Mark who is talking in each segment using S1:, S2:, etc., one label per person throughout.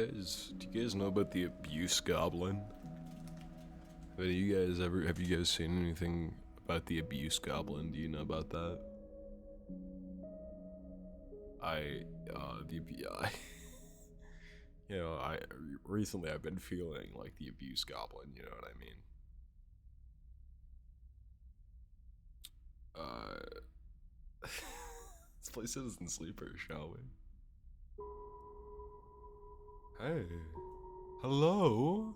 S1: do you guys know about the abuse goblin? Have you guys seen anything about the abuse goblin? Do you know about that? Recently I've been feeling like the abuse goblin, you know what I mean? Let's play Citizen Sleeper, shall we? Hey. Hello?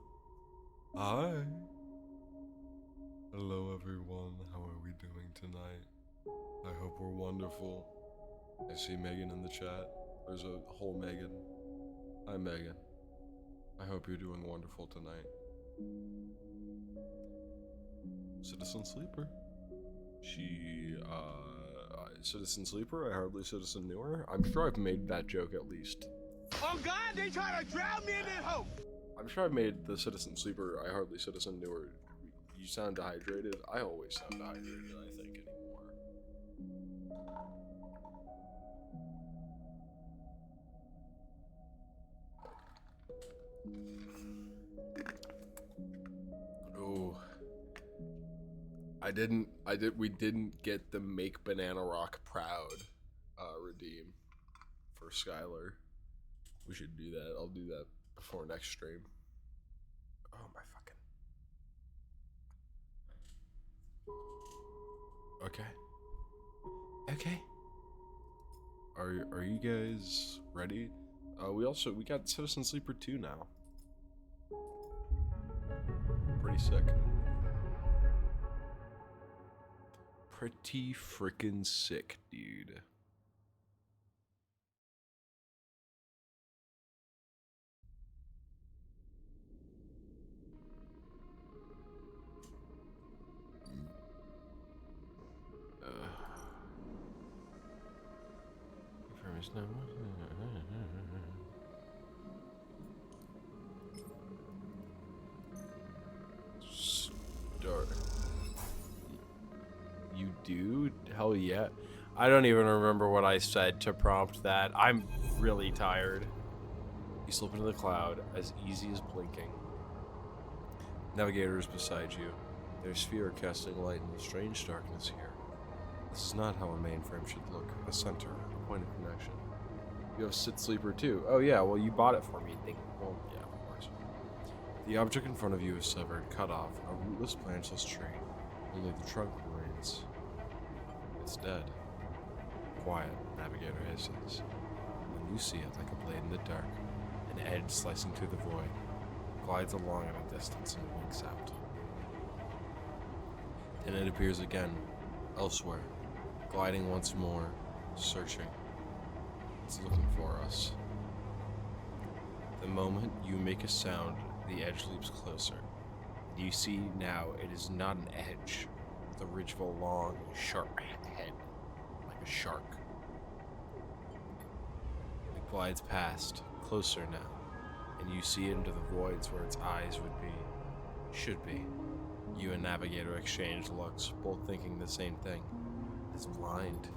S1: Hi. Hello everyone, how are we doing tonight? I hope we're wonderful. I see Megan in the chat. There's a whole Megan. Hi Megan. I hope you're doing wonderful tonight. Citizen Sleeper. Citizen Sleeper, I hardly Citizen Newer. I'm sure I've made that joke at least.
S2: Oh God, they trying to drown me in that hole!
S1: I'm sure I've made the Citizen Sleeper, I hardly Citizen Newer. You sound dehydrated. I always sound dehydrated, I think, anymore. Oh. We didn't get the Make Banana Rock Proud redeem for Skylar. We should do that. I'll do that before next stream. Oh my fucking. Okay. Are you guys ready? We got Citizen Sleeper 2 now. Pretty sick. Pretty freaking sick, dude. Start. You do? Hell yeah. I don't even remember what I said to prompt that. I'm really tired. You slip into the cloud as easy as blinking. Navigator is beside you. Their sphere casting light in the strange darkness here. This is not how a mainframe should look. A center, a point of connection. You have Cit Sleeper too. Oh yeah, well you bought it for me. Well, yeah, of course. The object in front of you is severed, cut off, a rootless branchless tree. Only the trunk remains. It's dead. Quiet, Navigator hisses. When you see it like a blade in the dark, an edge slicing through the void, glides along at a distance and winks out. Then it appears again, elsewhere, gliding once more, searching. It's looking for us. The moment you make a sound, the edge leaps closer. You see now it is not an edge, with a ridge of a long, sharp head, like a shark. It glides past, closer now, and you see it into the voids where its eyes would be, should be. You and Navigator exchange looks, both thinking the same thing. It's blind.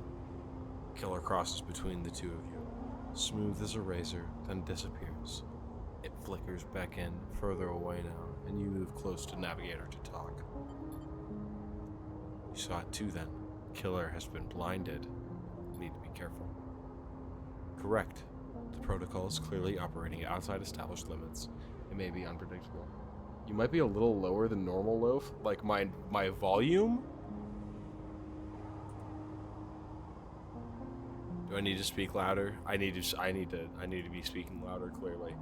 S1: Killer crosses between the two of you, smooth as a razor, then disappears. It flickers back in, further away now, and you move close to Navigator to talk. You saw it too then. Killer has been blinded. You need to be careful. Correct. The protocol is clearly operating outside established limits. It may be unpredictable. You might be a little lower than normal, Loaf. Like my volume? Do I need to speak louder? I need to be speaking louder, clearly.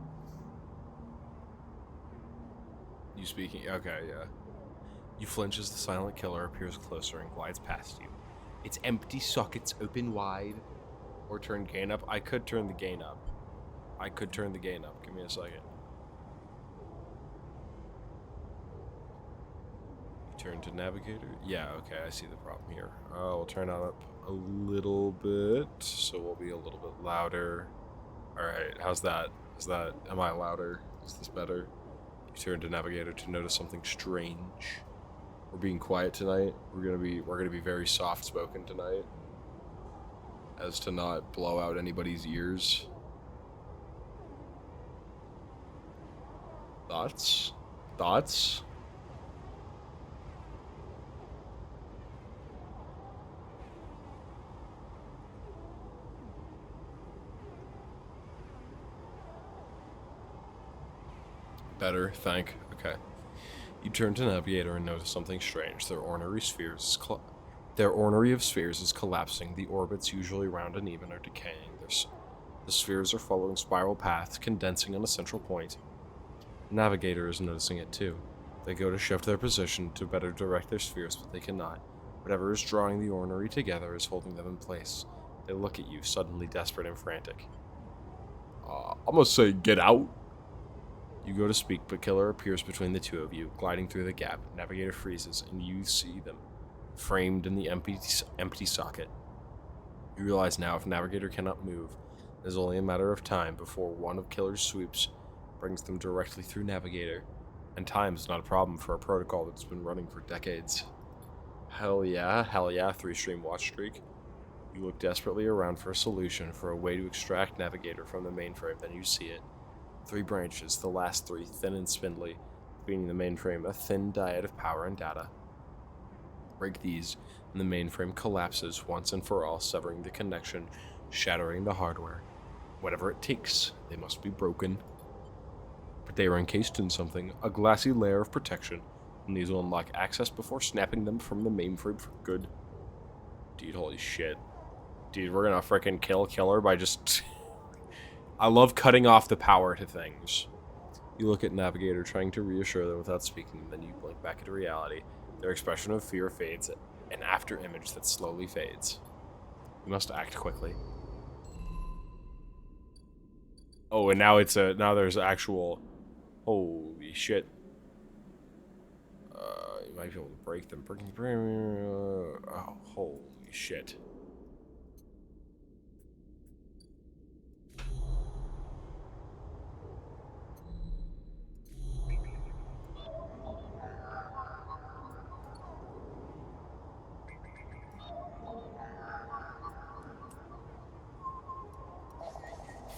S1: You speaking? Okay, yeah. You flinch as the silent killer appears closer and glides past you. Its empty sockets open wide. Or turn gain up. I could turn the gain up. Give me a second. You turn to Navigator? Yeah, okay, I see the problem here. We'll turn it up a little bit, so we'll be a little bit louder. Alright, how's that? Am I louder? Is this better? You turn to Navigator to notice something strange. We're being quiet tonight. We're gonna be very soft spoken tonight, as to not blow out anybody's ears. Thoughts? Thoughts? Better, thank. Okay. You turn to Navigator and notice something strange. Their ornery of spheres is collapsing. The orbits, usually round and even, are decaying. The spheres are following spiral paths, condensing on a central point. Navigator is noticing it too. They go to shift their position to better direct their spheres, but they cannot. Whatever is drawing the ornery together is holding them in place. They look at you, suddenly desperate and frantic. I'm gonna say get out. You go to speak, but Killer appears between the two of you, gliding through the gap. Navigator freezes, and you see them, framed in the empty socket. You realize now if Navigator cannot move, it is only a matter of time before one of Killer's sweeps brings them directly through Navigator. And time is not a problem for a protocol that's been running for decades. Hell yeah, 3-stream watch streak. You look desperately around for a solution, for a way to extract Navigator from the mainframe, then you see it. 3 branches, the last 3 thin and spindly, feeding the mainframe a thin diet of power and data. Break these, and the mainframe collapses once and for all, severing the connection, shattering the hardware. Whatever it takes, they must be broken. But they are encased in something, a glassy layer of protection, and these will unlock access before snapping them from the mainframe for good. Dude, holy shit. Dude, we're gonna frickin' kill Killer by just... I love cutting off the power to things. You look at Navigator, trying to reassure them without speaking, then you blink back into reality. Their expression of fear fades, an after image that slowly fades. You must act quickly. Oh, and now now there's actual... Holy shit. You might be able to break them. Oh, holy shit.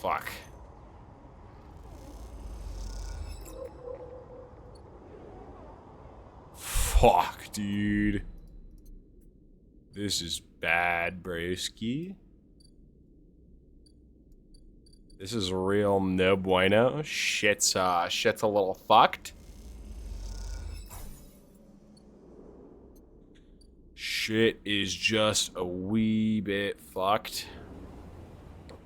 S1: Fuck. Fuck, dude. This is bad, broski. This is real no bueno. Shit's a little fucked. Shit is just a wee bit fucked.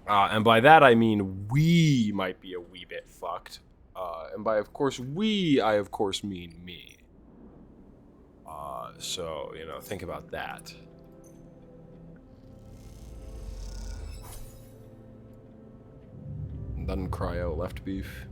S1: And by that I mean we might be a wee bit fucked. And by of course we, I of course mean me. So, you know, think about that. Doesn't cry out left beef.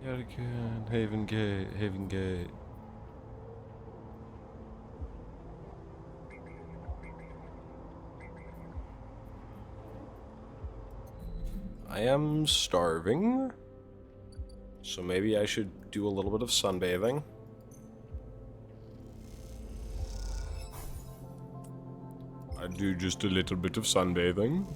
S1: Yet again, Haven Gate, Haven Gate. I am starving, so maybe I should do a little bit of sunbathing. I do just a little bit of sunbathing.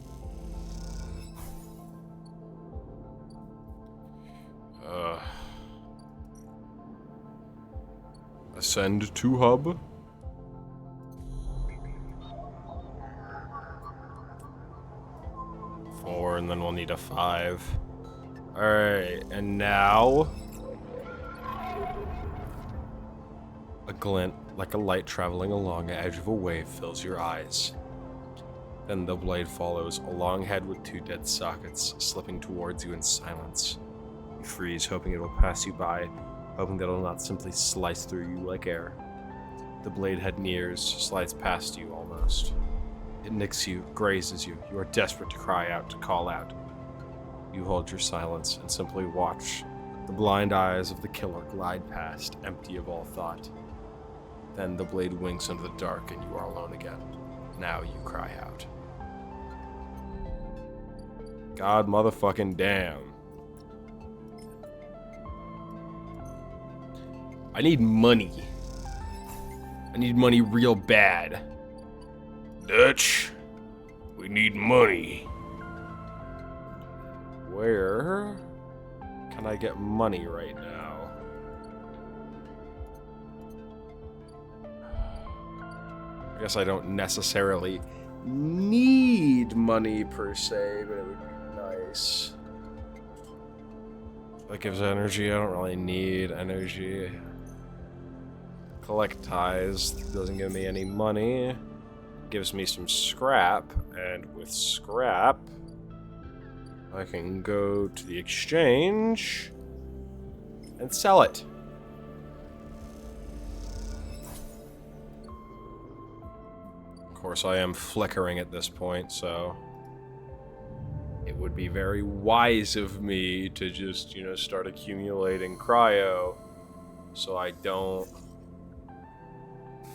S1: Ascend to hub. And then we'll need a 5. Alright, and now... A glint, like a light traveling along the edge of a wave, fills your eyes. Then the blade follows, a long head with 2 dead sockets, slipping towards you in silence. You freeze, hoping it will pass you by, hoping that it will not simply slice through you like air. The blade head nears, slides past you almost. It nicks you, grazes you. You are desperate to cry out, to call out. You hold your silence and simply watch the blind eyes of the killer glide past, empty of all thought. Then the blade winks into the dark and you are alone again. Now you cry out. God motherfucking damn. I need money. I need money real bad. Dutch, we need money. Where can I get money right now? I guess I don't necessarily need money per se, but it would be nice. That gives energy. I don't really need energy. Collect ties doesn't give me any money. Gives me some scrap, and with scrap, I can go to the exchange and sell it. Of course, I am flickering at this point, so it would be very wise of me to just, start accumulating cryo so I don't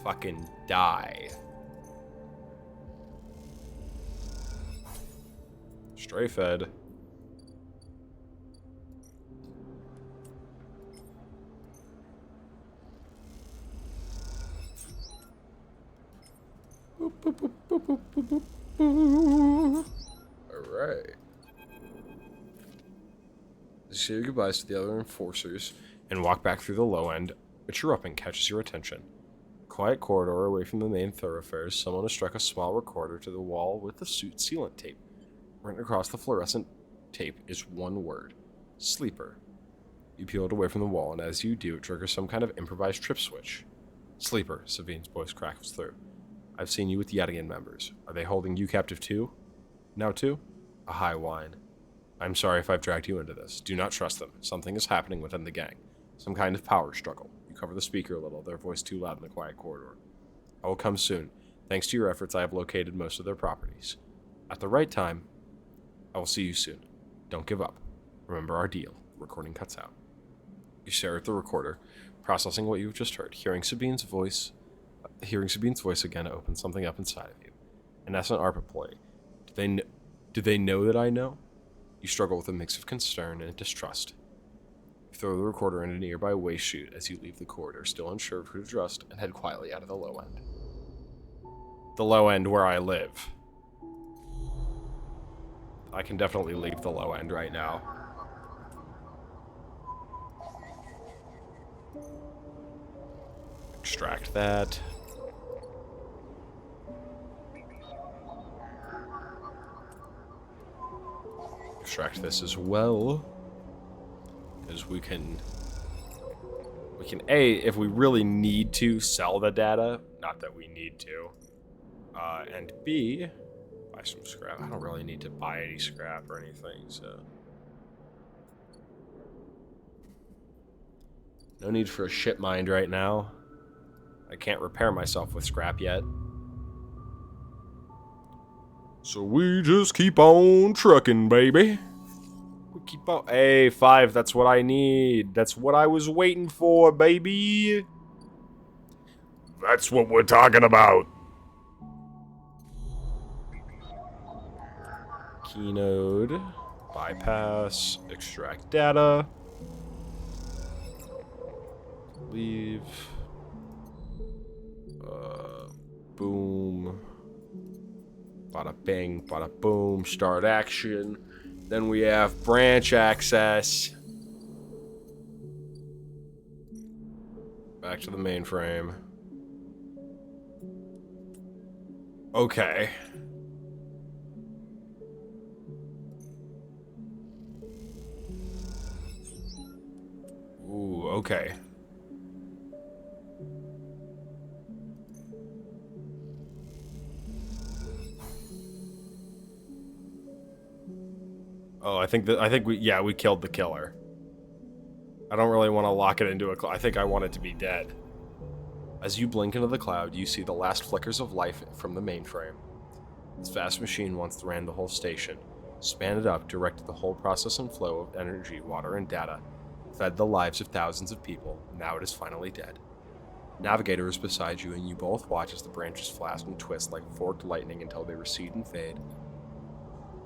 S1: fucking die. Stray fed. Alright. Say your goodbyes to the other enforcers and walk back through the low end. A chirruping catches your attention. Quiet corridor away from the main thoroughfares, someone has struck a small recorder to the wall with the suit sealant tape. Written across the fluorescent tape is one word: Sleeper. You peel it away from the wall, and as you do, it triggers some kind of improvised trip switch. Sleeper, Savine's voice crackles through. I've seen you with the Yetian members. Are they holding you captive too? Now too? A high whine. I'm sorry if I've dragged you into this. Do not trust them. Something is happening within the gang. Some kind of power struggle. You cover the speaker a little, their voice too loud in the quiet corridor. I will come soon. Thanks to your efforts, I have located most of their properties. At the right time, I will see you soon. Don't give up. Remember our deal. The recording cuts out. You stare at the recorder, processing what you've just heard. Hearing Sabine's voice again opens something up inside of you. An Essent ARPA play. Do they know that I know? You struggle with a mix of concern and distrust. You throw the recorder in a nearby waste chute as you leave the corridor, still unsure of who to trust, and head quietly out of the low end. The low end where I live. I can definitely leave the low end right now. Extract that. Extract this as well. Because we can, A, if we really need to, sell the data. Not that we need to. And B, buy some scrap. I don't really need to buy any scrap or anything, so. No need for a ship mind right now. I can't repair myself with scrap yet. So we just keep on trucking, baby. We keep on. Hey, 5, that's what I need. That's what I was waiting for, baby. That's what we're talking about. Keynode. Bypass. Extract data. Leave. Boom. Bada bing, bada boom. Start action. Then we have branch access. Back to the mainframe. Okay. Ooh, okay. Oh, I think we killed the killer. I don't really want to lock it into a cloud. I think I want it to be dead. As you blink into the cloud, you see the last flickers of life from the mainframe. This vast machine once ran the whole station, spanned it up, directed the whole process and flow of energy, water, and data, fed the lives of thousands of people. Now it is finally dead. Navigator is beside you, and you both watch as the branches flash and twist like forked lightning until they recede and fade.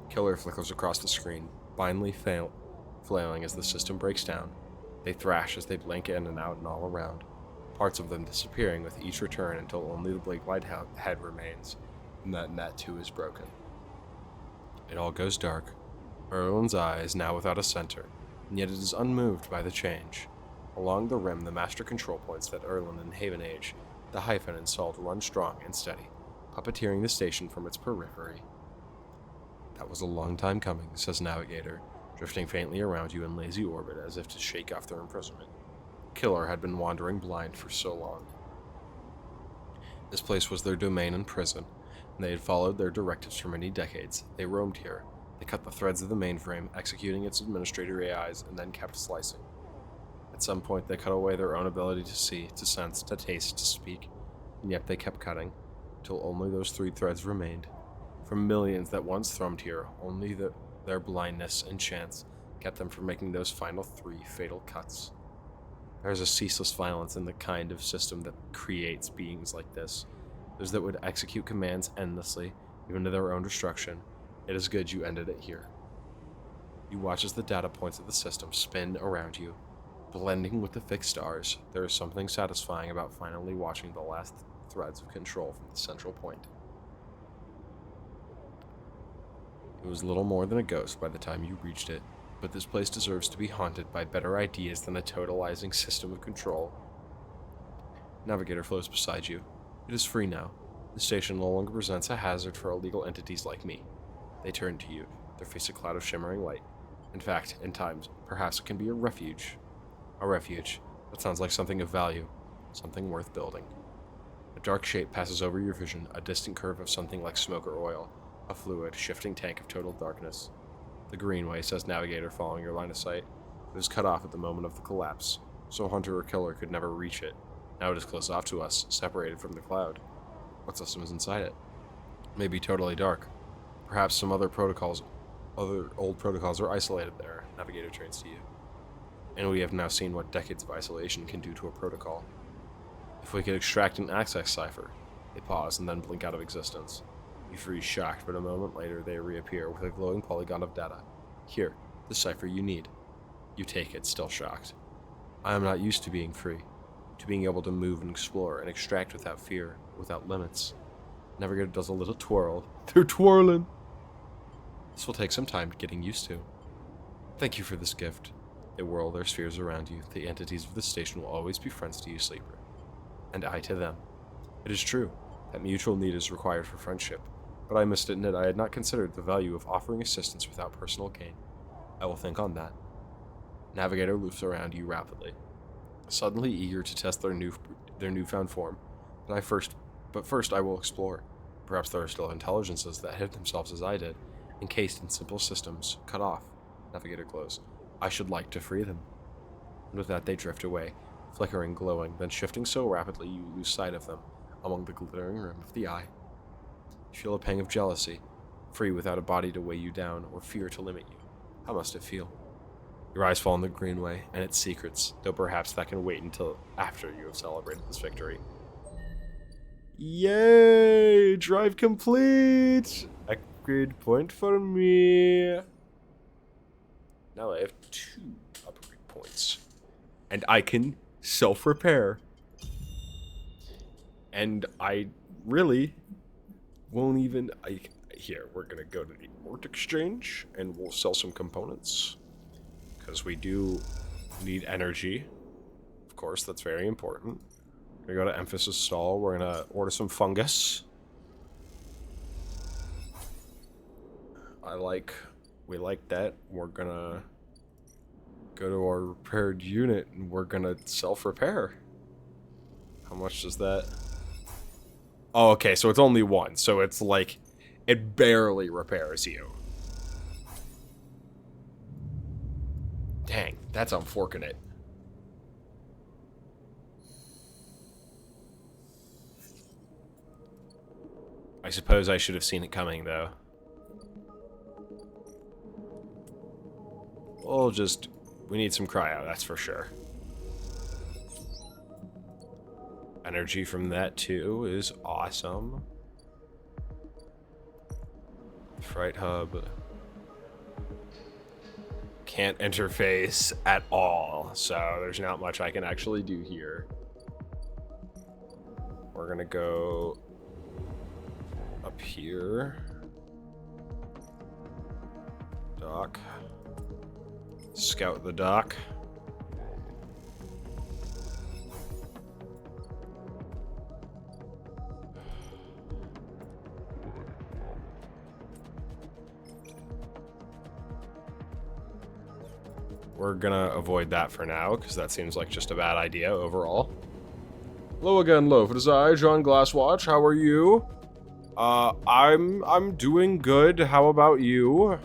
S1: Killer flickers across the screen, blindly flailing as the system breaks down. They thrash as they blink in and out and all around. parts of them disappearing with each return until only the Blake head remains, and that too is broken. It all goes dark. Erlin's eye is now without a center, and yet it is unmoved by the change. Along the rim, the master control points that Erlin and Haven Age, the Hyphen installed, run strong and steady, puppeteering the station from its periphery. That was a long time coming, says Navigator, drifting faintly around you in lazy orbit as if to shake off their imprisonment. Killer had been wandering blind for so long. This place was their domain and prison, and they had followed their directives for many decades. They roamed here. They cut the threads of the mainframe, executing its administrator AIs, and then kept slicing. At some point, they cut away their own ability to see, to sense, to taste, to speak, and yet they kept cutting, till only those 3 threads remained. From millions that once thrummed here, only their blindness and chance kept them from making those final 3 fatal cuts. There is a ceaseless violence in the kind of system that creates beings like this. Those that would execute commands endlessly, even to their own destruction. It is good you ended it here. You watch as the data points of the system spin around you, blending with the fixed stars. There is something satisfying about finally watching the last threads of control from the central point. It was little more than a ghost by the time you reached it, but this place deserves to be haunted by better ideas than a totalizing system of control. Navigator flows beside you. It is free now. The station no longer presents a hazard for illegal entities like me. They turn to you, their face a cloud of shimmering light. In fact, in times, perhaps it can be a refuge. A refuge. That sounds like something of value, something worth building. A dark shape passes over your vision, a distant curve of something like smoke or oil, a fluid, shifting tank of total darkness. The Greenway, says Navigator, following your line of sight. It was cut off at the moment of the collapse, so Hunter or Killer could never reach it. Now it is close off to us, separated from the cloud. What system is inside it? It may be totally dark. Perhaps some other old protocols are isolated there. Navigator turns to you. And we have now seen what decades of isolation can do to a protocol. If we could extract an access cipher. They pause and then blink out of existence. You freeze shocked, but a moment later they reappear with a glowing polygon of data. Here, the cipher you need. You take it, still shocked. I am not used to being free, to being able to move and explore and extract without fear, without limits. Navigator does a little twirl. They're twirling! This will take some time getting used to. Thank you for this gift. They whirl their spheres around you. The entities of the station will always be friends to you, Sleeper. And I to them. It is true that mutual need is required for friendship, but I must admit I had not considered the value of offering assistance without personal gain. I will think on that. Navigator loops around you rapidly, suddenly eager to test their newfound form. But first I will explore. Perhaps there are still intelligences that hid themselves as I did, encased in simple systems, cut off. Navigator glows. I should like to free them. And with that they drift away, flickering, glowing, then shifting so rapidly you lose sight of them among the glittering rim of the eye. You feel a pang of jealousy, free without a body to weigh you down or fear to limit you. How must it feel? Your eyes fall on the Greenway and its secrets, though perhaps that can wait until after you have celebrated this victory. Yay! Drive complete! Upgrade point for me. Now I have 2 upgrade points. And I can self-repair. And I really won't even... Here, we're going to go to the Ort Exchange, and we'll sell some components. Because we do need energy. Of course, that's very important. We're going to go to Emphasis Stall. We're going to order some fungus. We like that. We're going to go to our repaired unit, and we're going to self-repair. How much does that... Oh, okay, so it's only 1. So it's like, it barely repairs you. Dang, that's unfortunate. I suppose I should have seen it coming, though. We need some cryo, that's for sure. Energy from that, too, is awesome. Fright hub. Can't interface at all, so there's not much I can actually do here. gonna go up here. Dock. Scout the dock. We're gonna avoid that for now, because that seems like just a bad idea overall. Hello again, Loaf. It is I, John Glasswatch. How are you? I'm doing good. How about you?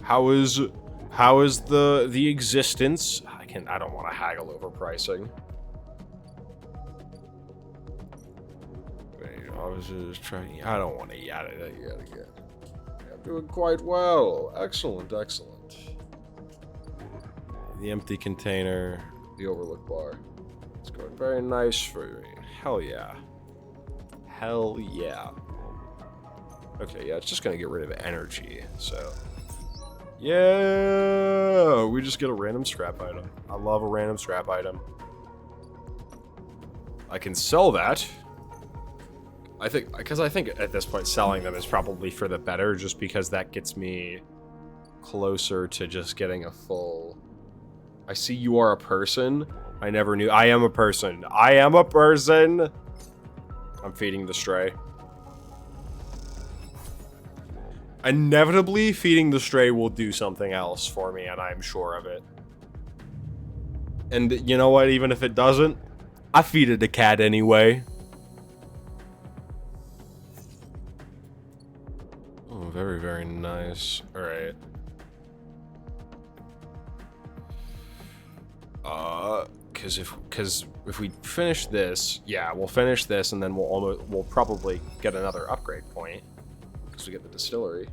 S1: How is the existence? I don't want to haggle over pricing. Wait, I was just trying. I don't want to yada yada again. I'm doing quite well. Excellent, excellent. The empty container, the overlook bar. It's going very nice for me. Hell yeah. Hell yeah. Okay, yeah, it's just gonna get rid of energy, so. Yeah! We just get a random scrap item. I love a random scrap item. I can sell that. I think at this point selling them is probably for the better, just because that gets me closer to just getting a full... I see you are a person. I never knew. I am a person. I am a person. I'm feeding the stray. Inevitably, feeding the stray will do something else for me, and I'm sure of it. And you know what? Even if it doesn't, I feed it a cat anyway. Oh, very, very nice. All right. Because if we finish this, yeah, we'll finish this, and then we'll probably get another upgrade point because we get the distillery.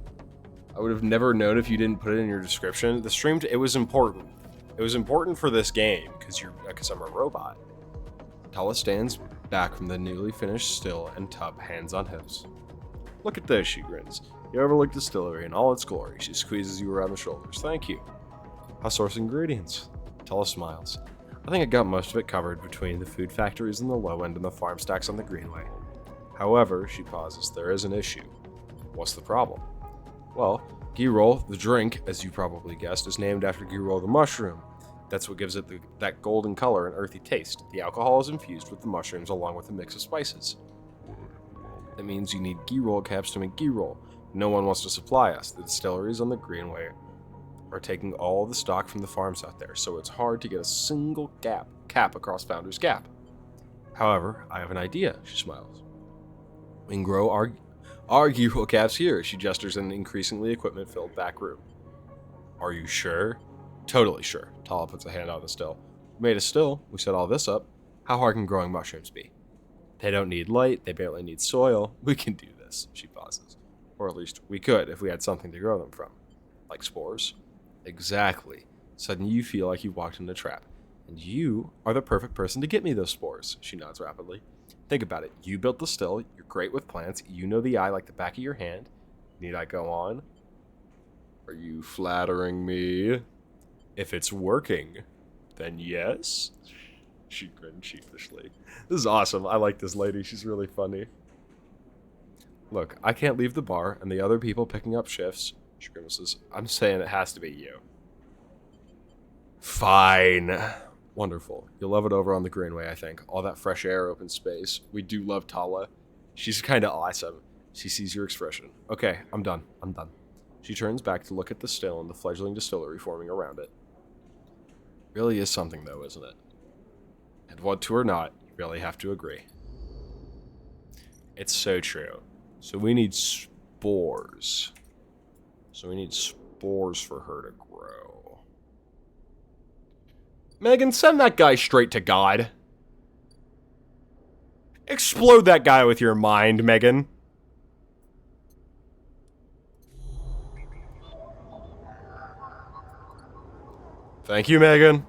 S1: I would have never known if you didn't put it in your description. The stream, it was important. It was important for this game because I'm a robot. Tala stands back from the newly finished still and tub, hands on hips. Look at this, she grins. You overlook distillery in all its glory. She squeezes you around the shoulders. Thank you. I'll source ingredients. Tala smiles. I think I got most of it covered between the food factories in the low end and the farm stacks on the greenway. However, she pauses, there is an issue. What's the problem? Well, ghee roll, the drink, as you probably guessed, is named after ghee roll the mushroom. That's what gives it that golden color and earthy taste. The alcohol is infused with the mushrooms along with a mix of spices. That means you need ghee roll caps to make ghee roll. No one wants to supply us. The distilleries on the greenway are taking all the stock from the farms out there, so it's hard to get a single cap across Founder's Gap. However, I have an idea, she smiles. We can grow our ghee roll caps here, she gestures in an increasingly equipment-filled back room. Are you sure? Totally sure. Tala puts a hand on the still. We made a still, we set all this up. How hard can growing mushrooms be? They don't need light, they barely need soil. We can do this, she pauses. Or at least we could if we had something to grow them from. Like spores? Exactly. Suddenly you feel like you've walked in a trap. And you are the perfect person to get me those spores, she nods rapidly. Think about it. You built the still, you're great with plants, you know the eye like the back of your hand. Need I go on? Are you flattering me? If it's working, then yes. She grinned sheepishly. This is awesome. I like this lady. She's really funny. Look, I can't leave the bar, and the other people picking up shifts. She grimaces. I'm saying it has to be you. Fine. Wonderful. You'll love it over on the greenway, I think. All that fresh air, open space. We do love Tala. She's kind of awesome. She sees your expression. Okay, I'm done. She turns back to look at the still and the fledgling distillery forming around it. Really is something, though, isn't it? And want to or not, you really have to agree. It's so true. So we need spores. For her to grow. Megan, send that guy straight to God. Explode that guy with your mind, Megan. Thank you, Megan.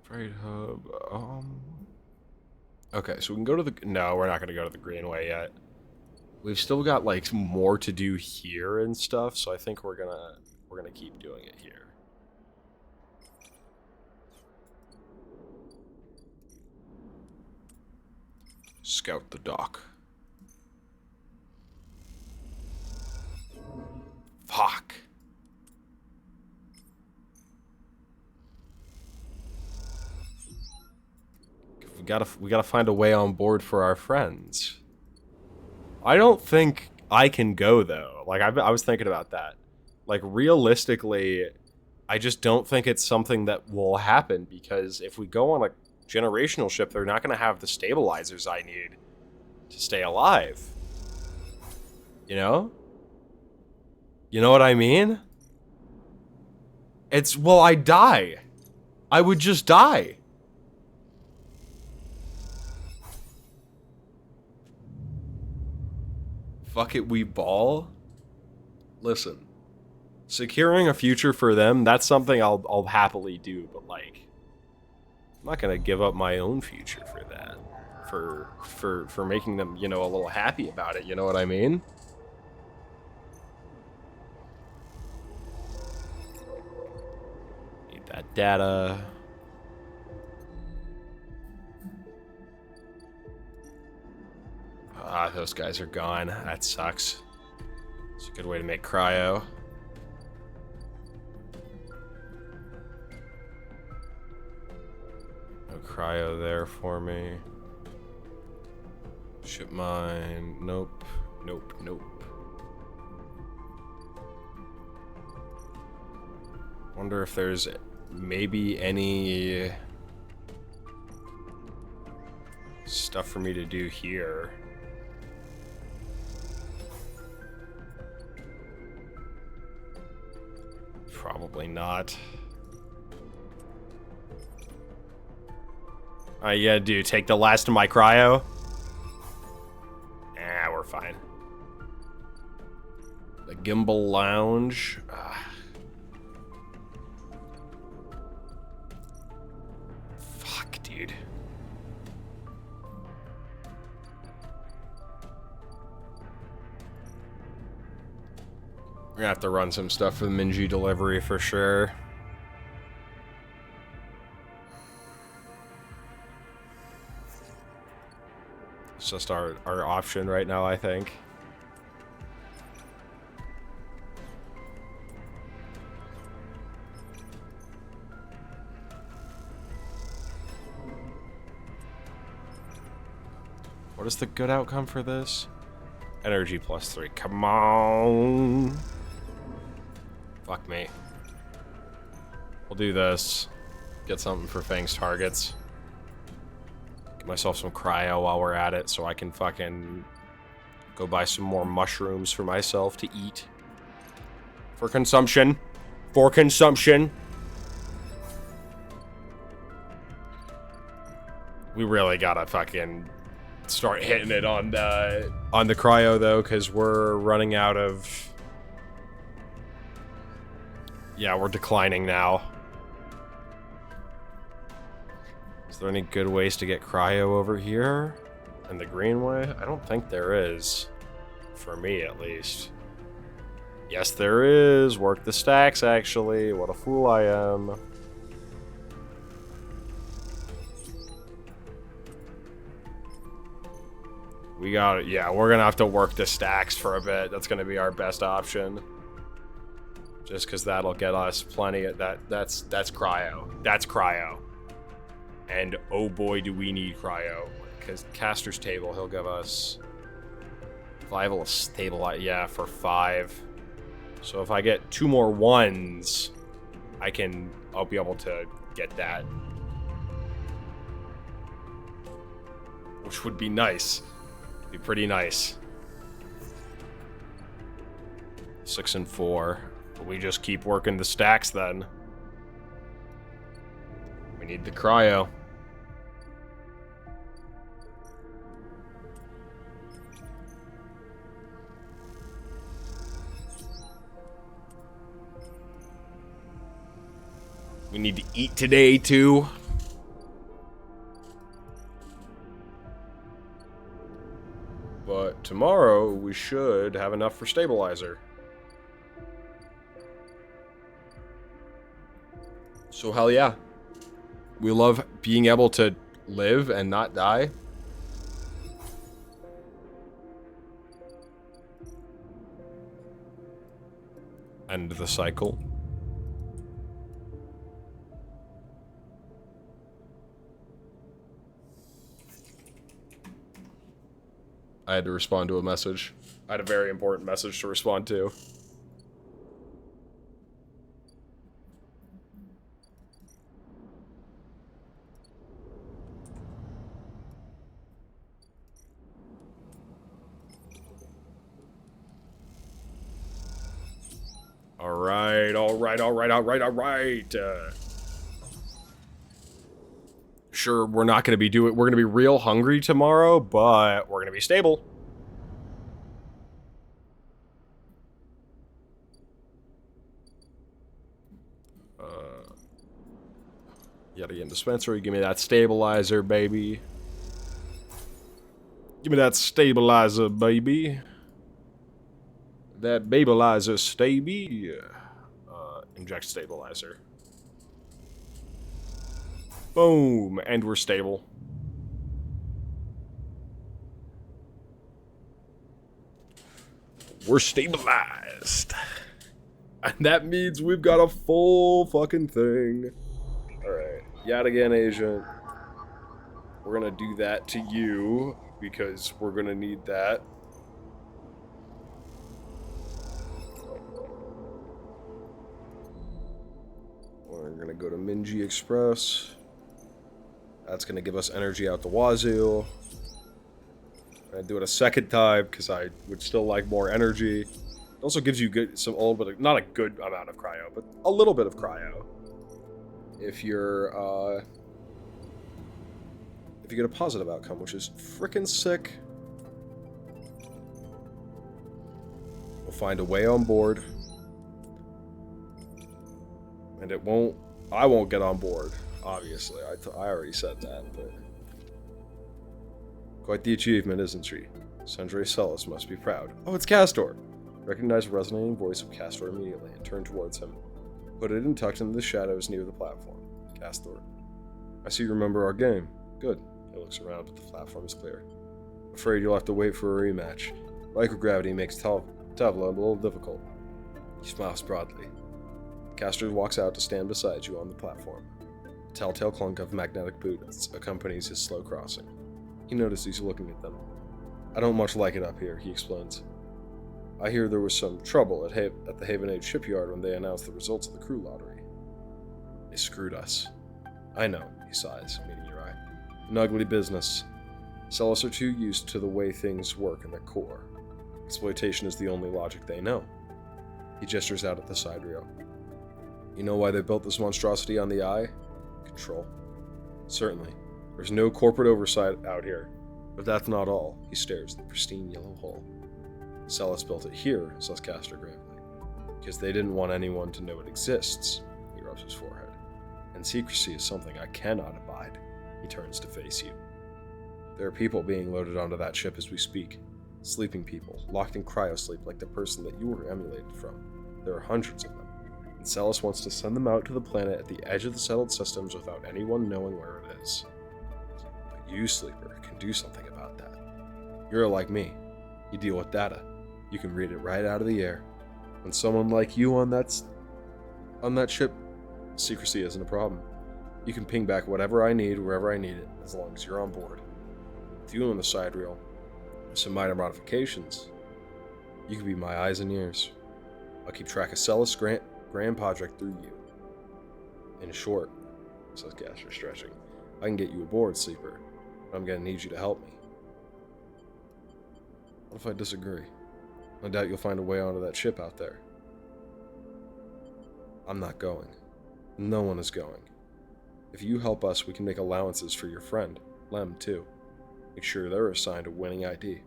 S1: Freight hub, Okay, so we can go to the... No, we're not going to go to the greenway yet. We've still got like more to do here and stuff, so I think we're gonna keep doing it here. Scout the dock. Fuck. We gotta find a way on board for our friends. I don't think I can go though. Like I was thinking about that. Like realistically, I just don't think it's something that will happen because if we go on a generational ship, they're not gonna have the stabilizers I need to stay alive. You know? You know what I mean? It's, well, I'd die. I would just die. Fuck it, we ball? Listen. Securing a future for them, that's something I'll happily do, but like I'm not gonna give up my own future for that. For making them, you know, a little happy about it, you know what I mean? Need that data. Ah, those guys are gone. That sucks. It's a good way to make cryo. No cryo there for me. Ship mine. Nope. Nope. Nope. Wonder if there's maybe any stuff for me to do here. Probably not. Yeah, dude, take the last of my cryo. Ah, we're fine. The gimbal lounge. Fuck, dude. We're gonna have to run some stuff for the Minji delivery for sure. It's just our option right now, I think. What is the good outcome for this? Energy +3. Come on. Fuck me. We'll do this. Get something for Fang's targets. Get myself some cryo while we're at it so I can fucking go buy some more mushrooms for myself to eat. For consumption. For consumption. We really gotta fucking start hitting it on the cryo though, because we're running out of... Yeah, we're declining now. Is there any good ways to get cryo over here? In the Greenway? I don't think there is. For me, at least. Yes, there is. Work the stacks, actually. What a fool I am. We got it. Yeah, we're gonna have to work the stacks for a bit. That's gonna be our best option. Just because that'll get us plenty of that. That's cryo. That's cryo. And oh boy, do we need cryo. Because Caster's table, he'll give us survival stabilize. Yeah, for 5. So if I get 2 more 1s, I'll be able to get that. Which would be nice. Be pretty nice. 6 and 4. But we just keep working the stacks then. We need the cryo. We need to eat today too. But tomorrow we should have enough for stabilizer. So hell yeah. We love being able to live and not die. End the cycle. I had to respond to a message. I had a very important message to respond to. Alright. Sure, we're not gonna be we're gonna be real hungry tomorrow, but we're gonna be stable. Yet again, dispensary, give me that stabilizer, baby. Give me that stabilizer, baby. That babylizer, staby. Inject stabilizer. Boom, and we're stable. We're stabilized. And that means we've got a full fucking thing. Alright, yet again, agent. We're gonna do that to you, because we're gonna need that. We're gonna go to Minji Express. That's gonna give us energy out the wazoo. I do it a second time because I would still like more energy. It also gives you not a good amount of cryo, but a little bit of cryo. If you get a positive outcome, which is frickin' sick. We'll find a way on board. And I won't get on board, obviously. I already said that, but... Quite the achievement, isn't she? Sundre Celis must be proud. Oh, it's Castor! Recognize the resonating voice of Castor immediately and turn towards him. Put it in tucked into the shadows near the platform. Castor. I see you remember our game. Good. He looks around, but the platform is clear. Afraid you'll have to wait for a rematch. Microgravity makes Tavla a little difficult. He smiles broadly. Castor walks out to stand beside you on the platform. A telltale clunk of magnetic boots accompanies his slow crossing. He notices you looking at them. I don't much like it up here, he explains. I hear there was some trouble at the Haven Age shipyard when they announced the results of the crew lottery. They screwed us. I know, he sighs, meeting your eye. An ugly business. Celis are too used to the way things work in their core. Exploitation is the only logic they know. He gestures out at the side rail. You know why they built this monstrosity on the Eye? Control. Certainly. There's no corporate oversight out here. But that's not all. He stares at the pristine yellow hull. Celis built it here, says Castor gravely. Because they didn't want anyone to know it exists. He rubs his forehead. And secrecy is something I cannot abide. He turns to face you. There are people being loaded onto that ship as we speak. Sleeping people, locked in cryosleep like the person that you were emulated from. There are hundreds of them. And Celis wants to send them out to the planet at the edge of the settled systems without anyone knowing where it is. But you, Sleeper, can do something about that. You're like me. You deal with data. You can read it right out of the air. When someone like you on that ship, secrecy isn't a problem. You can ping back whatever I need wherever I need it, as long as you're on board. With you on the side reel, with some minor modifications, you can be my eyes and ears. I'll keep track of Celis Grand Project through you. In short, says Castor, stretching, I can get you aboard, Sleeper, but I'm gonna need you to help me. What if I disagree? No doubt you'll find a way onto that ship out there. I'm not going. No one is going. If you help us, we can make allowances for your friend, Lem, too. Make sure they're assigned a winning ID.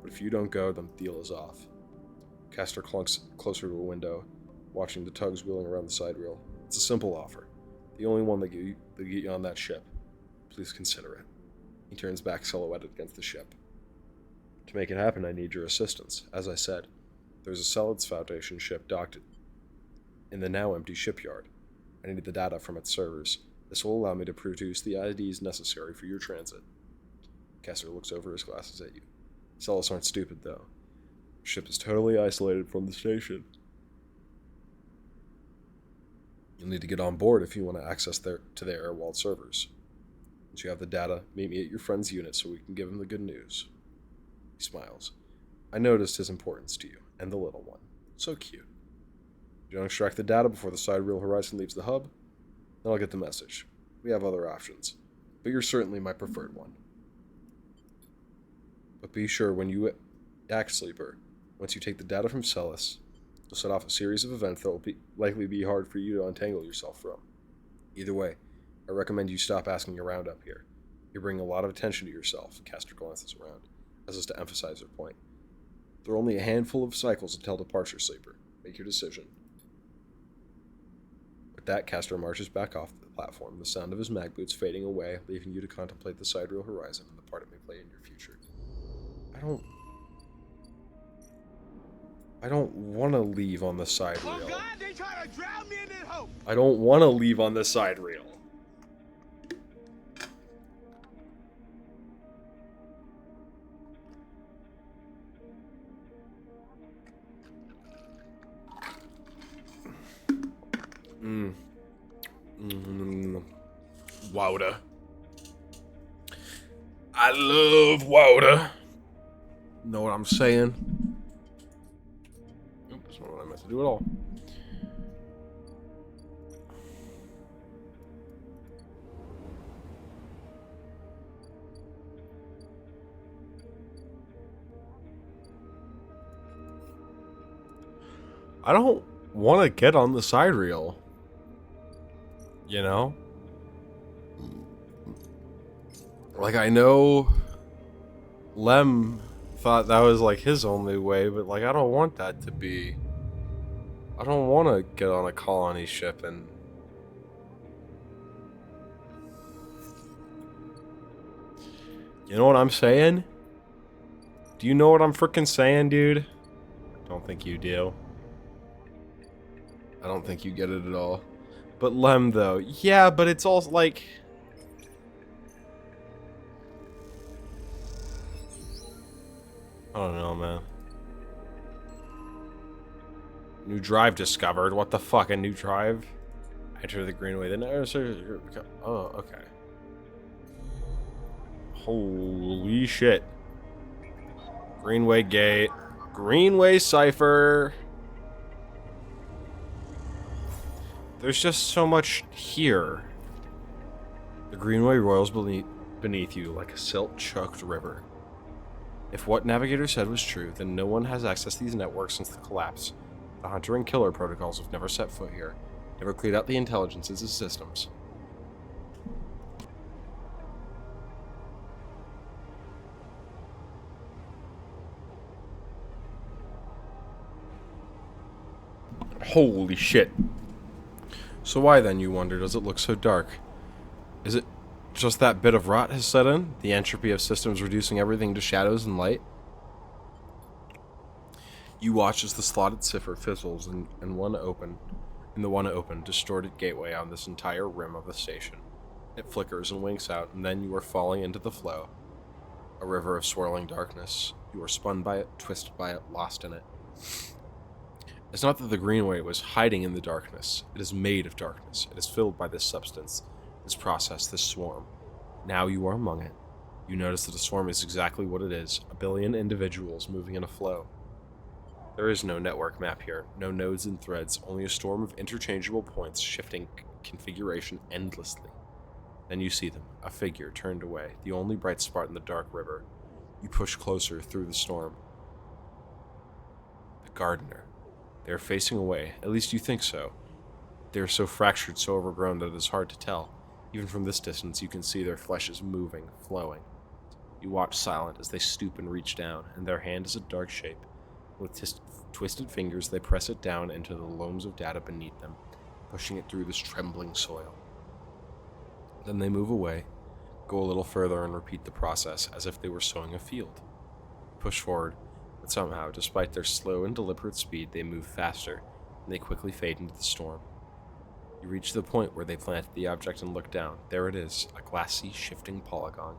S1: But if you don't go, then the deal is off. Castor clunks closer to a window, watching the tugs wheeling around the side rail. It's a simple offer. The only one that get you on that ship. Please consider it. He turns back silhouetted against the ship. To make it happen, I need your assistance. As I said, there's a Solids Foundation ship docked in the now empty shipyard. I need the data from its servers. This will allow me to produce the IDs necessary for your transit. Kessler looks over his glasses at you. Celis aren't stupid, though. The ship is totally isolated from the station. You'll need to get on board if you want to access their air-walled servers. Once you have the data, meet me at your friend's unit so we can give him the good news. He smiles. I noticed his importance to you, and the little one. So cute. If you don't extract the data before the sidereal horizon leaves the hub, then I'll get the message. We have other options, but you're certainly my preferred one. But be sure when you act Sleeper, once you take the data from Celis, you'll set off a series of events that will likely be hard for you to untangle yourself from. Either way, I recommend you stop asking around up here. You're bringing a lot of attention to yourself. Castor glances around, as is to emphasize her point. There are only a handful of cycles until departure, Sleeper. Make your decision. With that, Castor marches back off the platform, the sound of his mag boots fading away, leaving you to contemplate the sidereal horizon and the part it may play in your future. I don't want to leave on the side
S2: Oh
S1: rail.
S2: God, they try to drown me in this hope.
S1: I don't want to leave on the side rail. Wouter. I love Wouter. Know what I'm saying? Oop, that's not what I meant to do at all. I don't want to get on the side reel. You know? Like, I know Lem thought that was, like, his only way, but, like, I don't want that to be... I don't want to get on a colony ship and... You know what I'm saying? Do you know what I'm frickin' saying, dude? Don't think you do. I don't think you get it at all. But Lem, though. Yeah, but it's all, like... I don't know, man. New drive discovered. What the fuck? A new drive? Enter the Greenway. Oh, okay. Holy shit. Greenway gate. Greenway cipher. There's just so much here. The Greenway roils beneath you like a silt-choked river. If what Navigator said was true, then no one has accessed these networks since the collapse. The Hunter and Killer protocols have never set foot here, never cleared out the intelligences of systems. Holy shit. So why then, you wonder, does it look so dark? Is it just that bit of rot has set in? The entropy of systems reducing everything to shadows and light? You watch as the slotted cipher fizzles in the one open, distorted gateway on this entire rim of the station. It flickers and winks out, and then you are falling into the flow. A river of swirling darkness. You are spun by it, twisted by it, lost in it. It's not that the Greenway was hiding in the darkness. It is made of darkness. It is filled by this substance, this process, this swarm. Now you are among it. You notice that a swarm is exactly what it is, a billion individuals moving in a flow. There is no network map here, no nodes and threads, only a storm of interchangeable points shifting configuration endlessly. Then you see them, a figure turned away, the only bright spot in the dark river. You push closer through the storm. The Gardener. They are facing away, at least you think so. They are so fractured, so overgrown that it is hard to tell. Even from this distance, you can see their flesh is moving, flowing. You watch silent as they stoop and reach down, and their hand is a dark shape. With twisted fingers, they press it down into the loams of data beneath them, pushing it through this trembling soil. Then they move away, go a little further, and repeat the process as if they were sowing a field. push forward, but somehow, despite their slow and deliberate speed, they move faster, and they quickly fade into the storm. You reach the point where they planted the object and look down. There it is, a glassy, shifting polygon.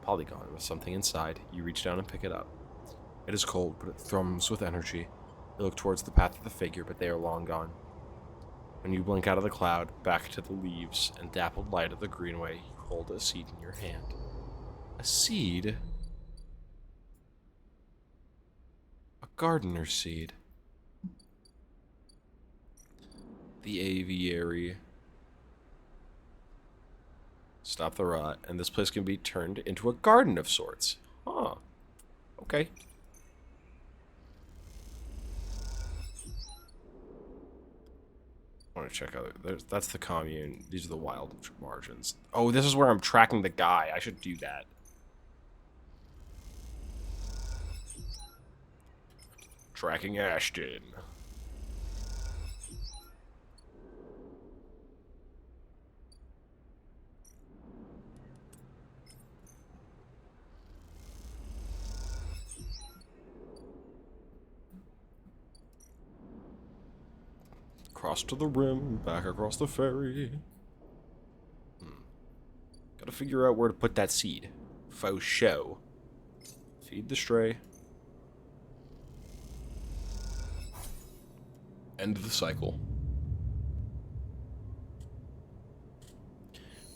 S1: Polygon with something inside. You reach down and pick it up. It is cold, but it thrums with energy. You look towards the path of the figure, but they are long gone. When you blink out of the cloud, back to the leaves and dappled light of the greenway, you hold a seed in your hand. A seed? A gardener's seed. The aviary. Stop the rot, and this place can be turned into a garden of sorts. Huh. Okay. I want to check out. That's the commune. These are the wild margins. Oh, this is where I'm tracking the guy. I should do that. Tracking Ashton. Across to the rim, back across the ferry. Gotta figure out where to put that seed. Faux show. Feed the stray. End the cycle.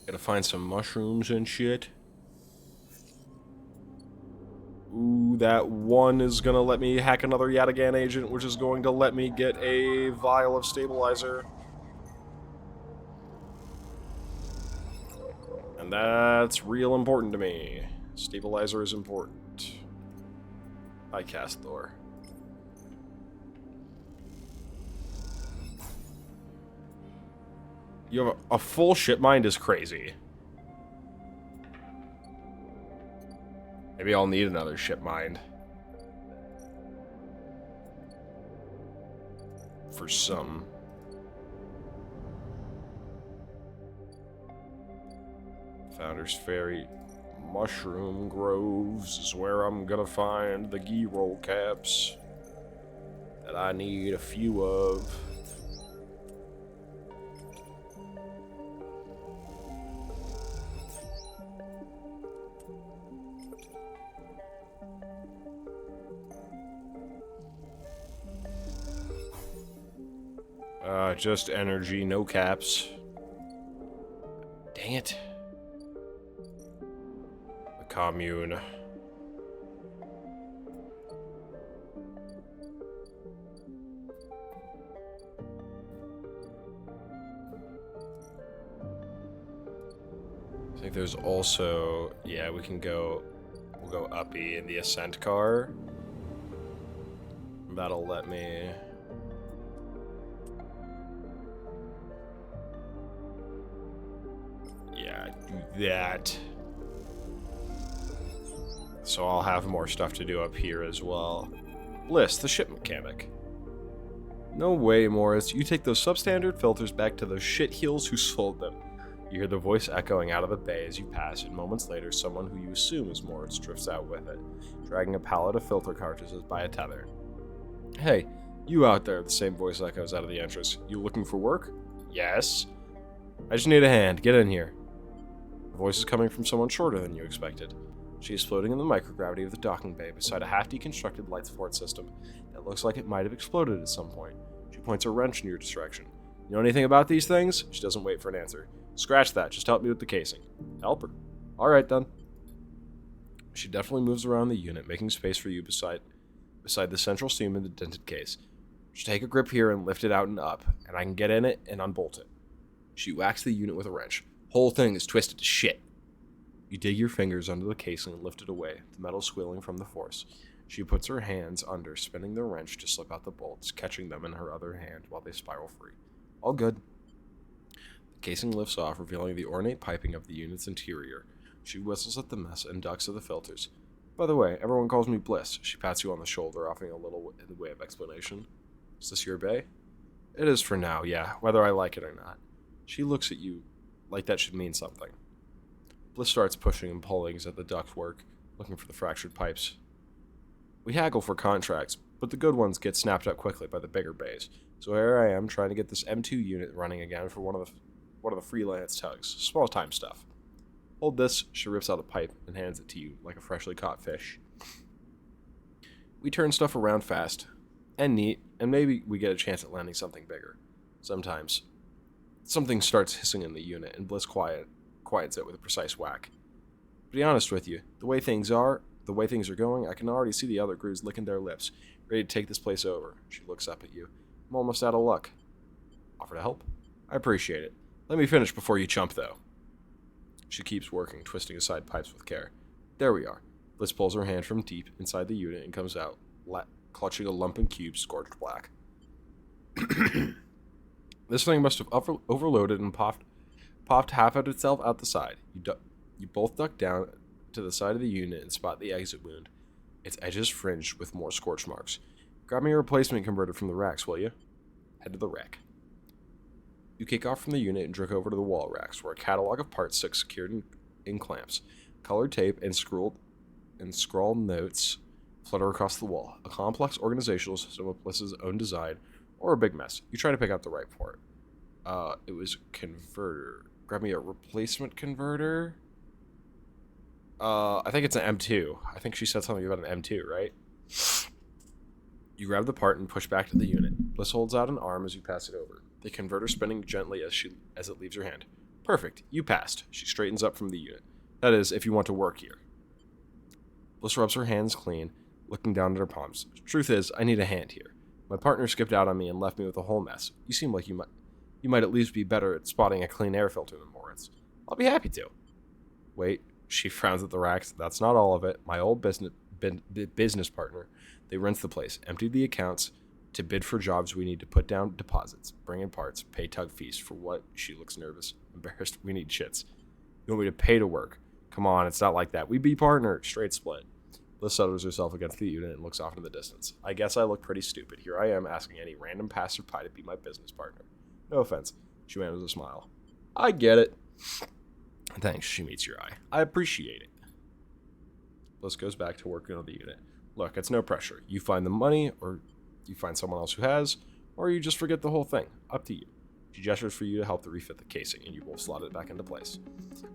S1: Gotta find some mushrooms and shit. Ooh, that one is gonna let me hack another Yataghan agent, which is going to let me get a vial of stabilizer. And that's real important to me. Stabilizer is important. I cast Thor. You have a full ship mind is crazy. Maybe I'll need another ship mind. For some. Founder's Ferry. Mushroom Groves is where I'm gonna find the ghee roll caps that I need a few of. Just energy, no caps. Dang it. The commune. I think there's also, yeah, we can go, we'll go uppy in the ascent car. That'll let me... do that. So I'll have more stuff to do up here as well. Bliss, the ship mechanic. No way, Morris. You take those substandard filters back to those shitheels who sold them. You hear the voice echoing out of the bay as you pass, and moments later, someone who you assume is Morris drifts out with it, dragging a pallet of filter cartridges by a tether. Hey, you out there, the same voice echoes out of the entrance. You looking for work? Yes. I just need a hand. Get in here. The voice is coming from someone shorter than you expected. She is floating in the microgravity of the docking bay beside a half-deconstructed light support system that looks like it might have exploded at some point. She points a wrench in your direction. You know anything about these things? She doesn't wait for an answer. Scratch that. Just help me with the casing. Help her. All right, then. She definitely moves around the unit, making space for you beside the central seam in the dented case. Just take a grip here and lift it out and up, and I can get in it and unbolt it. She whacks the unit with a wrench. Whole thing is twisted to shit. You dig your fingers under the casing and lift it away, the metal squealing from the force. She puts her hands under, spinning the wrench to slip out the bolts, catching them in her other hand while they spiral free. All good. The casing lifts off, revealing the ornate piping of the unit's interior. She whistles at the mess and ducks to the filters. By the way, everyone calls me Bliss. She pats you on the shoulder, offering a little in the way of explanation. Is this your bay? It is for now, yeah, whether I like it or not. She looks at you like that should mean something. Bliss starts pushing and pulling at the ductwork, looking for the fractured pipes. We haggle for contracts, but the good ones get snapped up quickly by the bigger bays. So here I am trying to get this M2 unit running again for one of the freelance tugs. Small time stuff. Hold this. She rips out a pipe and hands it to you like a freshly caught fish. We turn stuff around fast and neat, and maybe we get a chance at landing something bigger. Sometimes something starts hissing in the unit, and Bliss quiets it with a precise whack. To be honest with you, the way things are going, I can already see the other crews licking their lips, ready to take this place over. She looks up at you. I'm almost out of luck. Offer to help? I appreciate it. Let me finish before you chump, though. She keeps working, twisting aside pipes with care. There we are. Bliss pulls her hand from deep inside the unit and comes out, clutching a lump and cube scorched black. This thing must have overloaded and popped half of itself out the side. You both duck down to the side of the unit and spot the exit wound. Its edges fringed with more scorch marks. Grab me a replacement converter from the racks, will you? Head to the rack. You kick off from the unit and drift over to the wall racks, where a catalog of parts sits secured in clamps. Colored tape and scrawled notes flutter across the wall. A complex organizational system of Bliss's own design, or a big mess. You try to pick out the right part. It was converter. Grab me a replacement converter. I think it's an M2. I think she said something about an M2, right? You grab the part and push back to the unit. Bliss holds out an arm as you pass it over, the converter spinning gently as it leaves your hand. Perfect. You passed. She straightens up from the unit. That is, if you want to work here. Bliss rubs her hands clean, looking down at her palms. Truth is, I need a hand here. My partner skipped out on me and left me with a whole mess. You seem like you might at least be better at spotting a clean air filter than Moritz. I'll be happy to. Wait. She frowns at the racks. That's not all of it. My old business partner. They rinse the place, empty the accounts to bid for jobs we need to put down deposits, bring in parts, pay tug fees. For what? She looks nervous, embarrassed. We need shits. You want me to pay to work? Come on, it's not like that. We be partnered. Straight split. Bliss settles herself against the unit and looks off into the distance. I guess I look pretty stupid. Here I am asking any random passerby to be my business partner. No offense. She manages a smile. I get it. Thanks, she meets your eye. I appreciate it. Bliss goes back to working on the unit. Look, it's no pressure. You find the money, or you find someone else who has, or you just forget the whole thing. Up to you. She gestures for you to help to refit the casing, and you both slot it back into place.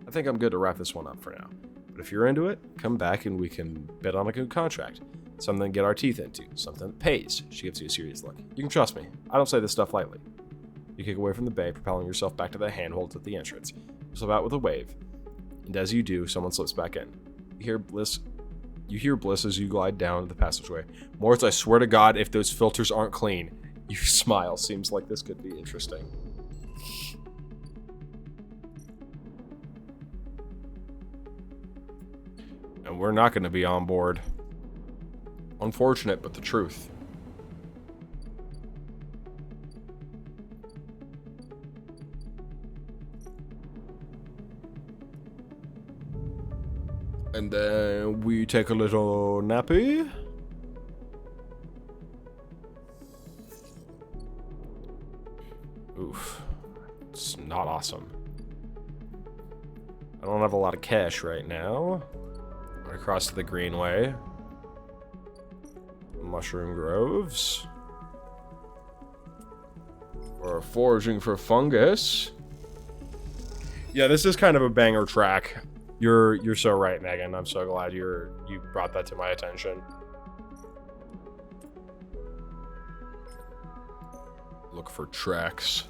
S1: I think I'm good to wrap this one up for now. But if you're into it, come back and we can bid on a good contract. Something to get our teeth into. Something that pays. She gives you a serious look. You can trust me. I don't say this stuff lightly. You kick away from the bay, propelling yourself back to the handholds at the entrance. You slip out with a wave. And as you do, someone slips back in. You hear Bliss as you glide down the passageway. Moritz, I swear to God, if those filters aren't clean. You smile. Seems like this could be interesting. And we're not going to be on board. Unfortunate, but the truth. And then we take a little nappy. Oof. It's not awesome. I don't have a lot of cash right now. Right across to the Greenway. Mushroom Groves. We're foraging for fungus. Yeah, this is kind of a banger track. You're so right, Megan. I'm so glad you brought that to my attention. Look for tracks.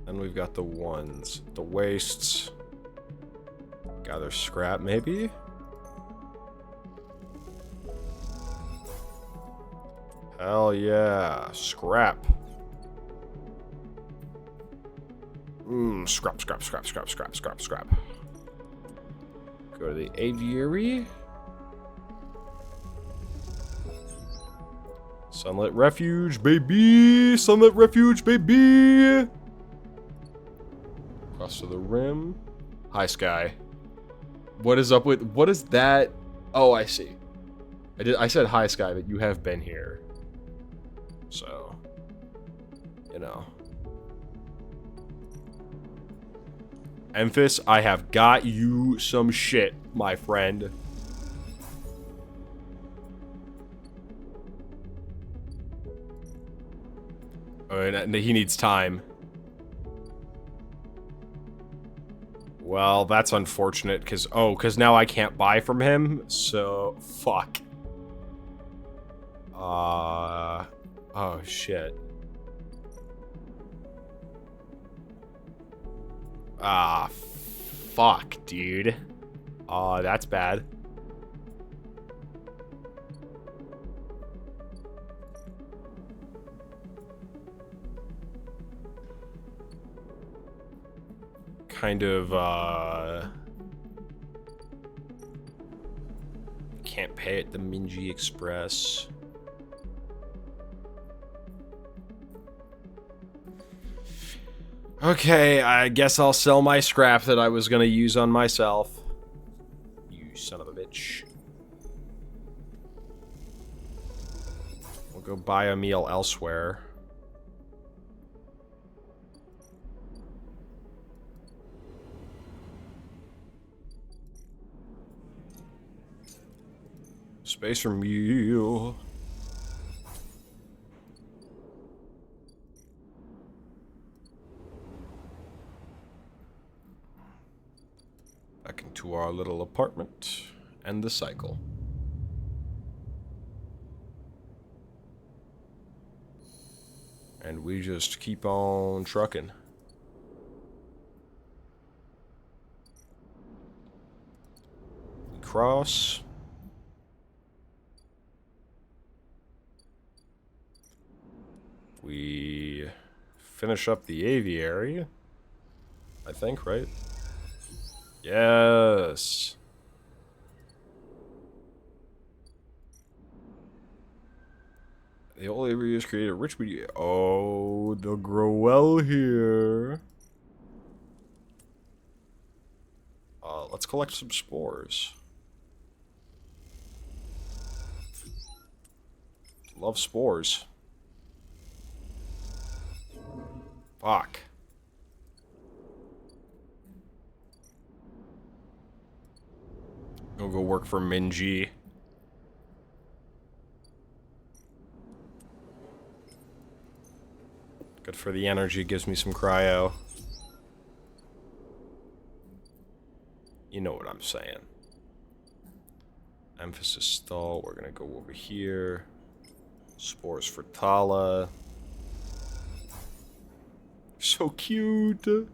S1: Then we've got the ones, the wastes. Gather scrap, maybe? Hell yeah, scrap. Scrap. Go to the aviary. Sunlit Refuge, baby! Sunlit Refuge, baby! Cross to the rim. Hi, Sky. What is up with... What is that? Oh, I see. I said hi, Sky, but you have been here. So... You know... Emphas, I have got you some shit, my friend. Oh, and he needs time. Well, that's unfortunate, because now I can't buy from him, so, fuck. Oh, shit. Ah, fuck, dude. That's bad. Kind of, can't pay at the Minji Express. Okay, I guess I'll sell my scrap that I was gonna use on myself. You son of a bitch. We'll go buy a meal elsewhere. Space for meal. Back into our little apartment and the cycle. And we just keep on trucking. We cross. We finish up the aviary, I think, right? Yes. The old aviary has created a rich media. Oh, they'll grow well here. Let's collect some spores. Love spores. Fuck. I'll go work for Minji. Good for the energy, gives me some cryo. You know what I'm saying. Emphasis stall, we're gonna go over here. Spores for Tala. So cute.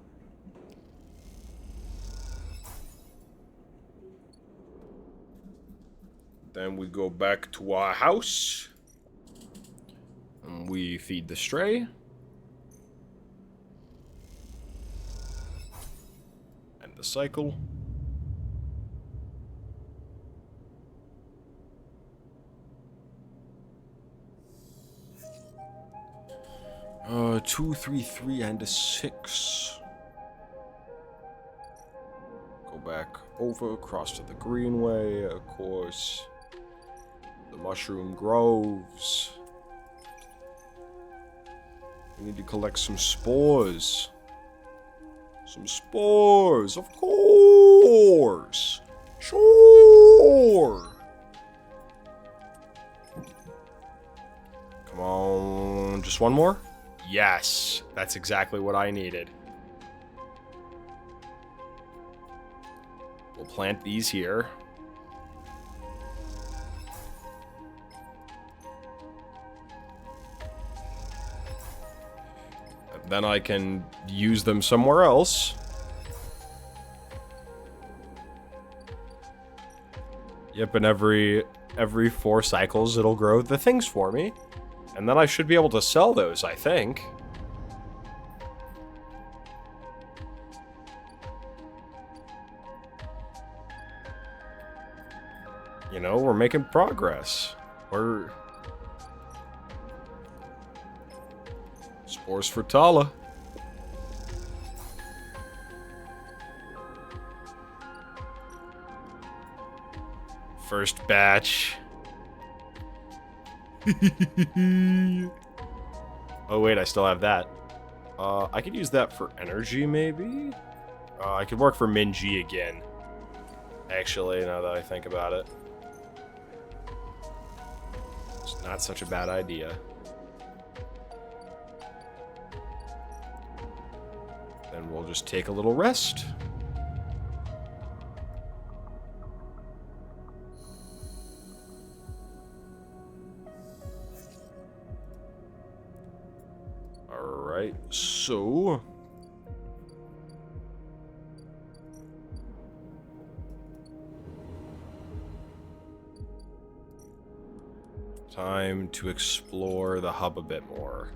S1: Then we go back to our house. And we feed the stray. And the cycle. Two, three, three, and a 6. Go back over, across to the greenway, of course. The mushroom groves. We need to collect some spores. Some spores, of course. Sure. Come on, just one more? Yes, that's exactly what I needed. We'll plant these here. And then I can use them somewhere else. Yep, and every 4 cycles it'll grow the things for me. And then I should be able to sell those, I think. You know, we're making progress. We're... Spores for Tala. First batch. Oh wait, I still have that. I could use that for energy, maybe? I could work for Minji again. Actually, now that I think about it. It's not such a bad idea. Then we'll just take a little rest. Alright, so... time to explore the hub a bit more.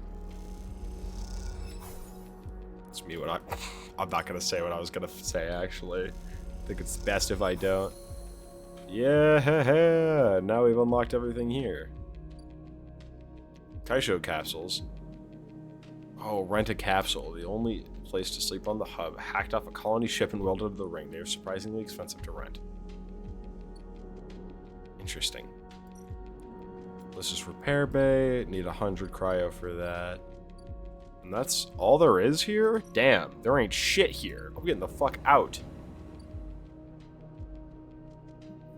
S1: It's me what I'm not gonna say what I was gonna say, actually. I think it's best if I don't. Yeah, now we've unlocked everything here. Kaisho capsules. Oh, rent a capsule. The only place to sleep on the hub. Hacked off a colony ship and welded to the ring. They're surprisingly expensive to rent. Interesting. This is repair bay. Need 100 cryo for that. And that's all there is here? Damn, there ain't shit here. I'm getting the fuck out.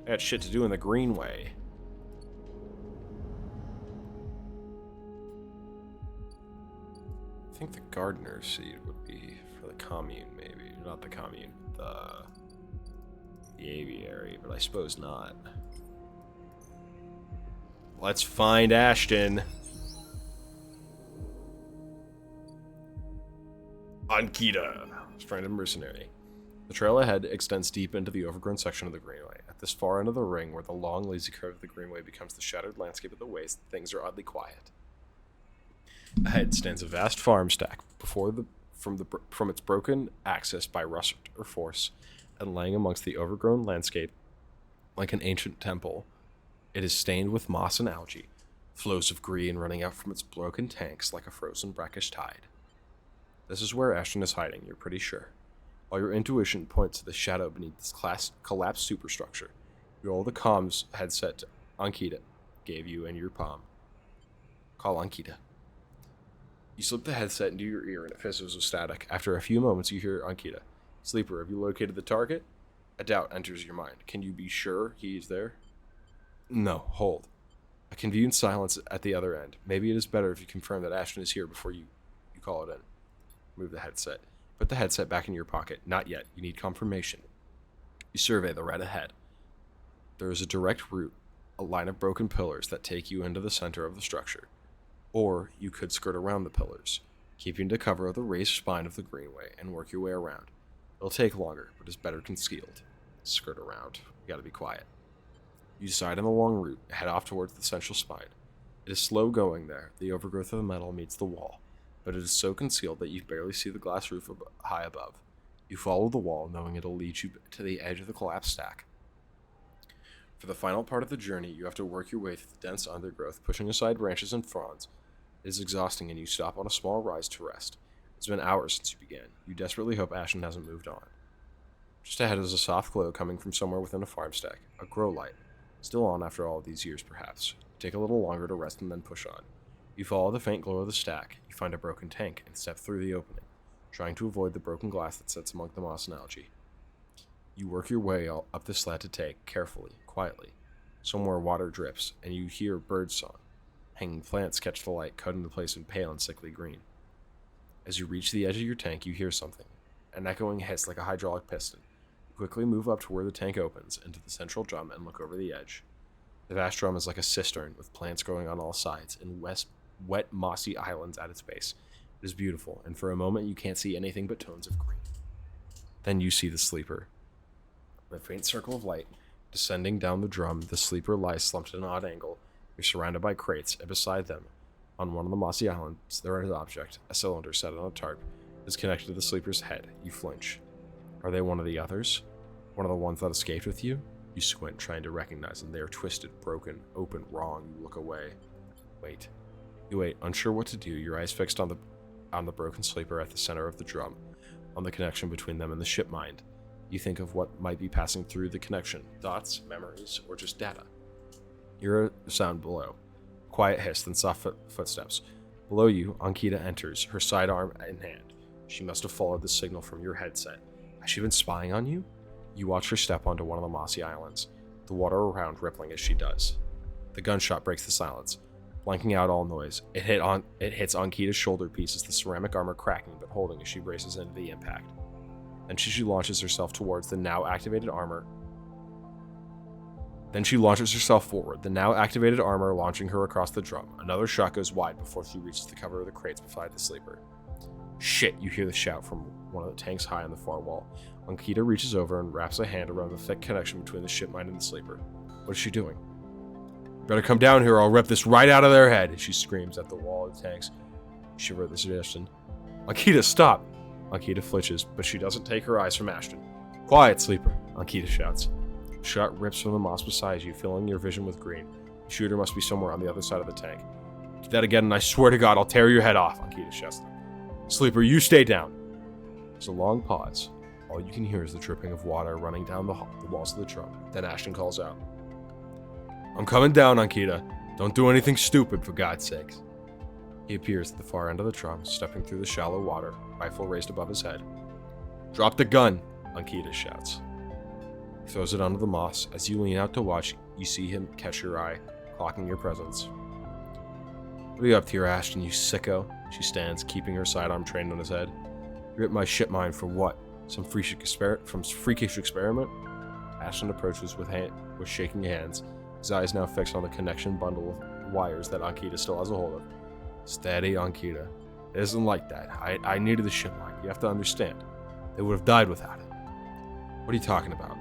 S1: I got shit to do in the Greenway. I think the gardener seed would be for the commune, maybe. Not the commune, the aviary, but I suppose not. Let's find Ashton. Ankita, stranded mercenary. The trail ahead extends deep into the overgrown section of the Greenway. At this far end of the ring, where the long, lazy curve of the Greenway becomes the shattered landscape of the waste, things are oddly quiet. Ahead stands a vast farm stack from its broken access by rust or force, and laying amongst the overgrown landscape like an ancient temple. It is stained with moss and algae, flows of green running out from its broken tanks like a frozen brackish tide. This is where Ashton is hiding, you're pretty sure. While your intuition points to the shadow beneath this collapsed superstructure, you roll the comms headset Ankita gave you in your palm. Call Ankita. You slip the headset into your ear and it fizzles with static. After a few moments, you hear Ankita. Sleeper, have you located the target? A doubt enters your mind. Can you be sure he is there? No, hold. A convenient silence at the other end. Maybe it is better if you confirm that Ashton is here before you call it in. Move the headset. Put the headset back in your pocket. Not yet. You need confirmation. You survey the route ahead. There is a direct route, a line of broken pillars that take you into the center of the structure. Or you could skirt around the pillars, keeping to cover the raised spine of the Greenway and work your way around. It'll take longer, but is better concealed. Skirt around. You gotta be quiet. You decide on the long route, head off towards the central spine. It is slow going there. The overgrowth of the metal meets the wall, but it is so concealed that you barely see the glass roof high above. You follow the wall, knowing it'll lead you to the edge of the collapsed stack. For the final part of the journey, you have to work your way through the dense undergrowth, pushing aside branches and fronds. It is exhausting, and you stop on a small rise to rest. It's been hours since you began. You desperately hope Ashton hasn't moved on. Just ahead is a soft glow coming from somewhere within a farm stack, a grow light. Still on after all these years, perhaps. Take a little longer to rest and then push on. You follow the faint glow of the stack. You find a broken tank and step through the opening, trying to avoid the broken glass that sits among the moss and algae. You work your way up the slat to take, carefully, quietly. Somewhere water drips, and you hear bird song. Hanging plants catch the light, cut into place in pale and sickly green. As you reach the edge of your tank, you hear something. An echoing hiss like a hydraulic piston. You quickly move up to where the tank opens, into the central drum, and look over the edge. The vast drum is like a cistern, with plants growing on all sides, and wet, mossy islands at its base. It is beautiful, and for a moment you can't see anything but tones of green. Then you see the sleeper. In a faint circle of light, descending down the drum, the sleeper lies slumped at an odd angle. You're surrounded by crates, and beside them, on one of the mossy islands, there is an object, a cylinder set on a tarp, is connected to the sleeper's head. You flinch. Are they one of the others? One of the ones that escaped with you? You squint, trying to recognize them. They are twisted, broken, open, wrong. You look away. Wait. You wait, unsure what to do, your eyes fixed on the broken sleeper at the center of the drum, on the connection between them and the ship mind. You think of what might be passing through the connection, thoughts, memories, or just data. You hear a sound below. Quiet hiss, then soft footsteps. Below you, Ankita enters, her sidearm in hand. She must have followed the signal from your headset. Has she been spying on you? You watch her step onto one of the mossy islands, the water around rippling as she does. The gunshot breaks the silence, blanking out all noise. It hits Ankita's shoulder piece as the ceramic armor cracking but holding as she braces into the impact. Then she launches herself towards the now activated armor. Then she launches herself forward, the now activated armor launching her across the drum. Another shot goes wide before she reaches the cover of the crates beside the sleeper. Shit, you hear the shout from one of the tanks high on the far wall. Ankita reaches over and wraps a hand around the thick connection between the ship mine and the sleeper. What is she doing? You better come down here or I'll rip this right out of their head, she screams at the wall of the tanks. Shiver at the suggestion. Ankita, stop! Ankita flinches, but she doesn't take her eyes from Ashton. Quiet, sleeper, Ankita shouts. The shot rips from the moss beside you, filling your vision with green. The shooter must be somewhere on the other side of the tank. Do that again and I swear to God I'll tear your head off, Ankita shouts. Sleeper, you stay down. There's a long pause. All you can hear is the dripping of water running down the walls of the drum. Then Ashton calls out. I'm coming down, Ankita. Don't do anything stupid, for God's sakes. He appears at the far end of the drum, stepping through the shallow water, rifle raised above his head. Drop the gun, Ankita shouts. He throws it onto the moss. As you lean out to watch, you see him catch your eye, clocking your presence. What are you up to here, Ashton, you sicko? She stands, keeping her sidearm trained on his head. You ripped my ship mine for what? Some freakish experiment? Ashton approaches with shaking hands, his eyes now fixed on the connection bundle of wires that Ankita still has a hold of. Steady, Ankita. It isn't like that. I needed the ship mine. You have to understand. They would have died without it. What are you talking about?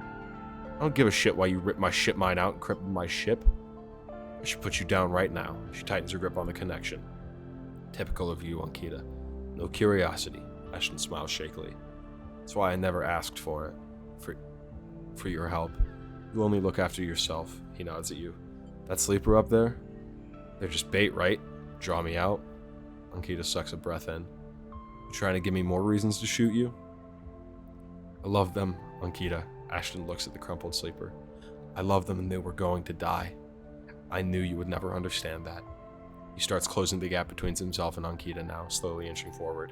S1: I don't give a shit why you ripped my ship mine out and crippled my ship. I should put you down right now. She tightens her grip on the connection. Typical of you, Ankita. No curiosity. Ashton smiles shakily. That's why I never asked for it. For your help. You only look after yourself. He nods at you. That sleeper up there? They're just bait, right? Draw me out. Ankita sucks a breath in. You trying to give me more reasons to shoot you? I love them, Ankita. Ashton looks at the crumpled sleeper. I love them and they were going to die. I knew you would never understand that. He starts closing the gap between himself and Ankita now, slowly inching forward.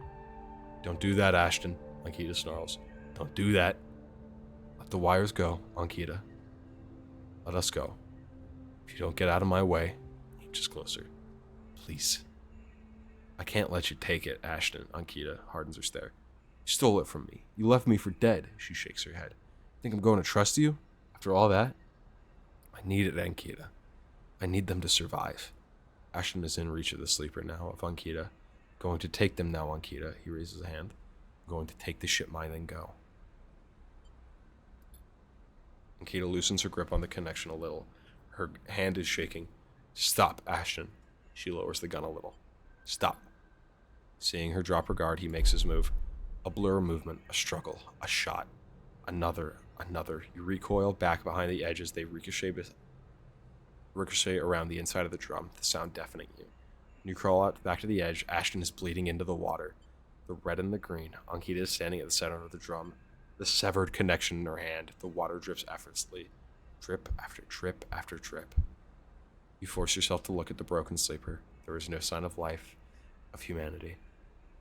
S1: Don't do that, Ashton, Ankita snarls. Don't do that. Let the wires go, Ankita. Let us go. If you don't get out of my way, inches closer. Please. I can't let you take it, Ashton, Ankita hardens her stare. You stole it from me. You left me for dead, she shakes her head. Think I'm going to trust you? After all that? I need it, Ankita. I need them to survive. Ashton is in reach of the sleeper now, of Ankita. Going to take them now, Ankita. He raises a hand. I'm going to take the ship mine and go. Ankita loosens her grip on the connection a little. Her hand is shaking. Stop, Ashton. She lowers the gun a little. Stop. Seeing her drop her guard, he makes his move. A blur movement, a struggle, a shot. Another. You recoil back behind the edge as they ricochet around the inside of the drum, the sound deafening you. When you crawl out back to the edge, Ashton is bleeding into the water. The red and the green. Ankita is standing at the center of the drum, the severed connection in her hand. The water drips effortlessly. Drip after drip after drip. You force yourself to look at the broken sleeper. There is no sign of life, of humanity.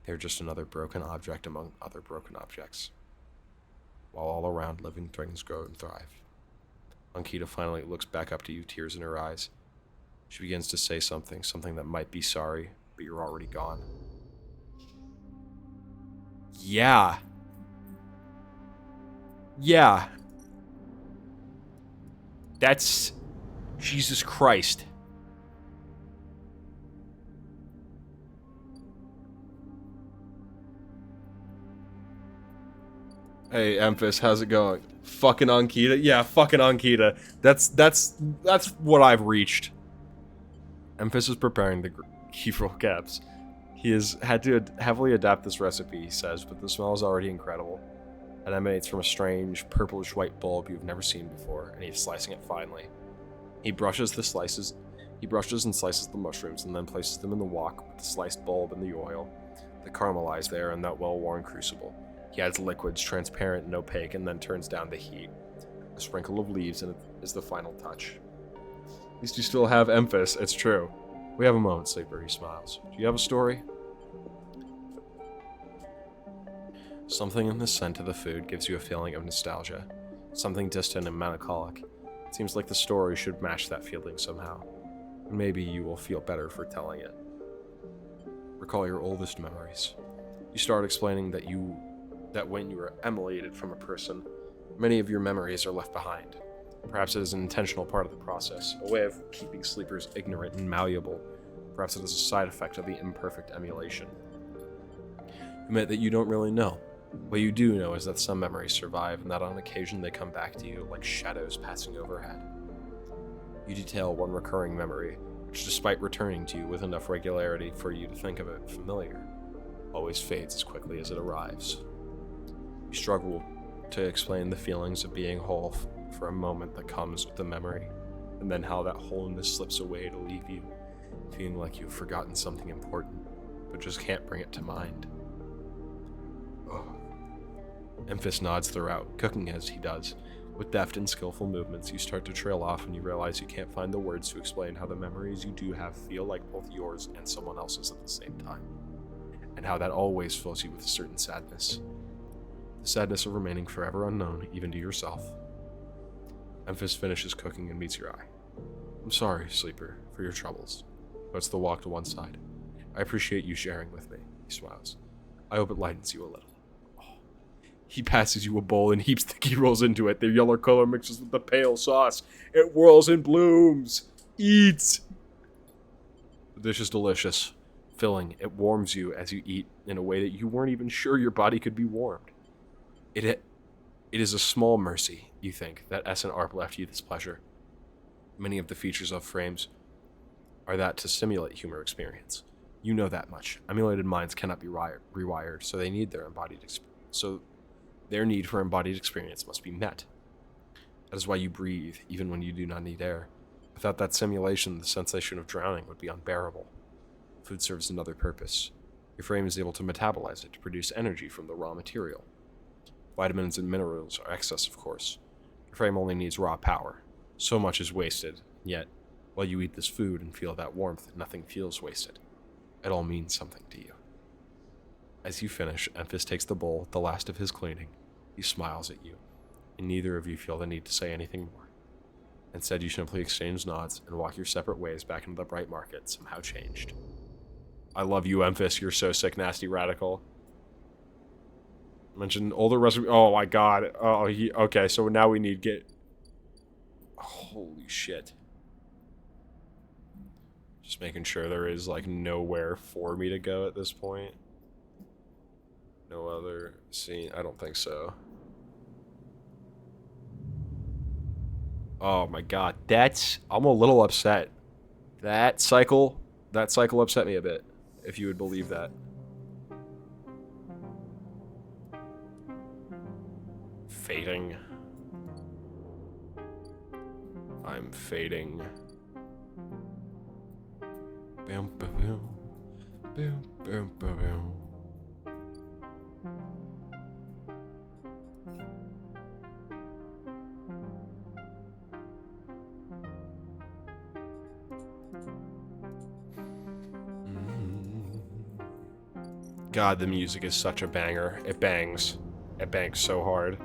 S1: They are just another broken object among other broken objects. While all around, living things grow and thrive. Ankita finally looks back up to you, tears in her eyes. She begins to say something that might be sorry, but you're already gone. Yeah. That's... Jesus Christ. Hey, Emphas, how's it going? Fucking Ankita? Yeah, fucking Ankita. That's what I've reached. Emphas is preparing the key roll caps. He has had to heavily adapt this recipe, he says, but the smell is already incredible. It emanates from a strange, purplish-white bulb you've never seen before, and he's slicing it finely. He brushes and slices the mushrooms, and then places them in the wok with the sliced bulb and the oil that caramelized there in that well-worn crucible. He adds liquids, transparent and opaque, and then turns down the heat. A sprinkle of leaves and it is the final touch. At least you still have Emphas, it's true. We have a moment, Sleeper, he smiles. Do you have a story? Something in the scent of the food gives you a feeling of nostalgia, something distant and melancholic. It seems like the story should match that feeling somehow, and maybe you will feel better for telling it. Recall your oldest memories. You start explaining that when you were emulated from a person, many of your memories are left behind. Perhaps it is an intentional part of the process, a way of keeping sleepers ignorant and malleable. Perhaps it is a side effect of the imperfect emulation. Admit that you don't really know. What you do know is that some memories survive and that on occasion they come back to you like shadows passing overhead. You detail one recurring memory, which despite returning to you with enough regularity for you to think of it familiar, always fades as quickly as it arrives. You struggle to explain the feelings of being whole for a moment that comes with the memory, and then how that wholeness slips away to leave you, feeling like you've forgotten something important, but just can't bring it to mind. Ugh. Emphys nods throughout, cooking as he does. With deft and skillful movements, you start to trail off and you realize you can't find the words to explain how the memories you do have feel like both yours and someone else's at the same time, and how that always fills you with a certain sadness. The sadness of remaining forever unknown, even to yourself. Emphys finishes cooking and meets your eye. I'm sorry, Sleeper, for your troubles. Puts the wok to one side. I appreciate you sharing with me, he smiles. I hope it lightens you a little. He passes you a bowl and heaps the ghee rolls into it. Their yellow color mixes with the pale sauce. It whirls and blooms. Eat! The dish is delicious, filling. It warms you as you eat in a way that you weren't even sure your body could be warmed. It is a small mercy, you think, that S and ARP left you this pleasure. Many of the features of frames are that to simulate human experience. You know that much. Emulated minds cannot be rewired, so their need for embodied experience must be met. That is why you breathe, even when you do not need air. Without that simulation, the sensation of drowning would be unbearable. Food serves another purpose. Your frame is able to metabolize it to produce energy from the raw material. Vitamins and minerals are excess, of course. Your frame only needs raw power. So much is wasted, yet, while you eat this food and feel that warmth, nothing feels wasted. It all means something to you. As you finish, Emphys takes the bowl, the last of his cleaning. He smiles at you, and neither of you feel the need to say anything more. Instead, you simply exchange nods and walk your separate ways back into the bright market, somehow changed. I love you, Emphys. You're so sick, nasty, radical. Mentioned older recipe. Oh my god. Oh, okay, so now we need holy shit. Just making sure there is, like, nowhere for me to go at this point. No other scene? I don't think so. Oh my god. I'm a little upset. That cycle upset me a bit, if you would believe that. Fading. I'm fading. Boom, boom, boom. Boom, boom, boom, boom. God, the music is such a banger. It bangs. It bangs so hard.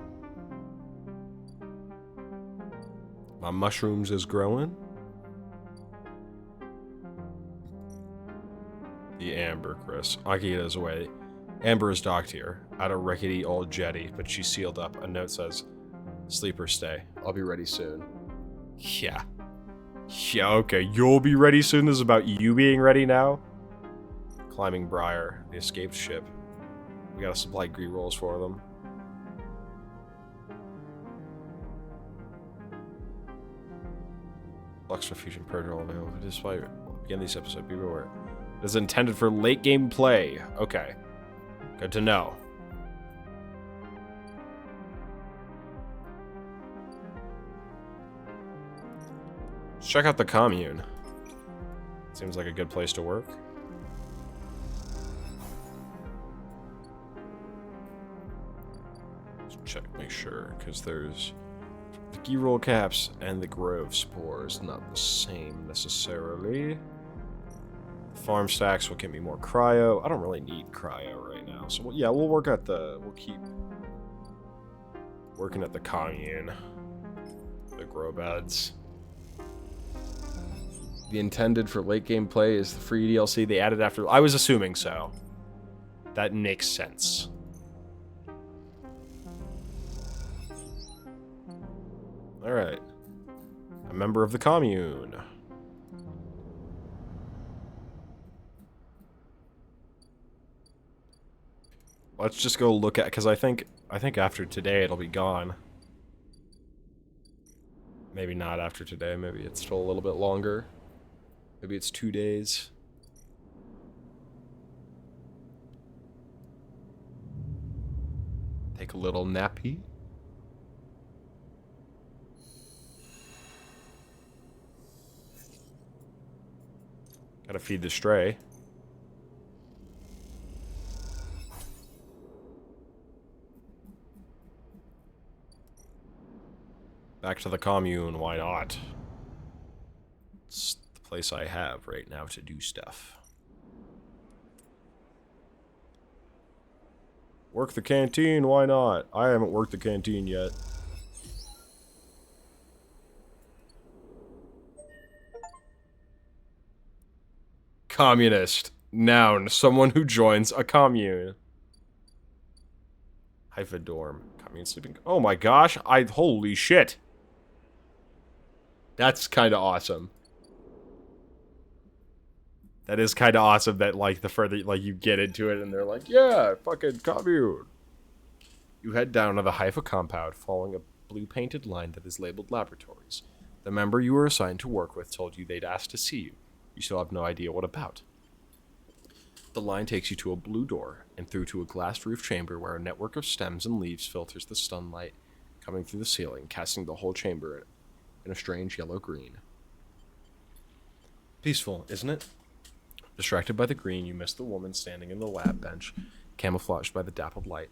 S1: My mushrooms is growing. The Amber, Chris. Akita's away. Amber is docked here, at a rickety old jetty, but she's sealed up. A note says, Sleeper, stay. I'll be ready soon. Yeah. Yeah, okay. You'll be ready soon? This is about you being ready now? Climbing Briar, the escaped ship. We gotta supply ghee rolls for them. Luxra Fusion Purge roll available. Despite begin this episode, be aware. It is intended for late game play. Okay. Good to know. Let's check out the commune. Seems like a good place to work. Check, make sure, because there's the ghee roll caps and the grove spores, not the same necessarily. Farm stacks will get me more cryo. I don't really need cryo right now. So, yeah, we'll work at the... We'll keep working at the commune. The grow beds. The intended for late game play is the free DLC they added after... I was assuming so. That makes sense. Alright. A member of the commune. Let's just go look at... Because I think after today it'll be gone. Maybe not after today. Maybe it's still a little bit longer. Maybe it's 2 days. Take a little nappy. Gotta feed the stray. Back to the commune, why not? It's the place I have right now to do stuff. Work the canteen, why not? I haven't worked the canteen yet. Communist. Noun. Someone who joins a commune. Haifa dorm. Commune sleeping. Oh my gosh. Holy shit. That's kind of awesome. That is kind of awesome that, like, the further, like, you get into it and they're like, yeah, fucking commune. You head down to the Haifa compound following a blue-painted line that is labeled laboratories. The member you were assigned to work with told you they'd asked to see you. You still have no idea what about. The line takes you to a blue door and through to a glass-roof chamber where a network of stems and leaves filters the sunlight coming through the ceiling, casting the whole chamber in a strange yellow-green. Peaceful, isn't it? Distracted by the green, you miss the woman standing in the lab bench, camouflaged by the dappled light.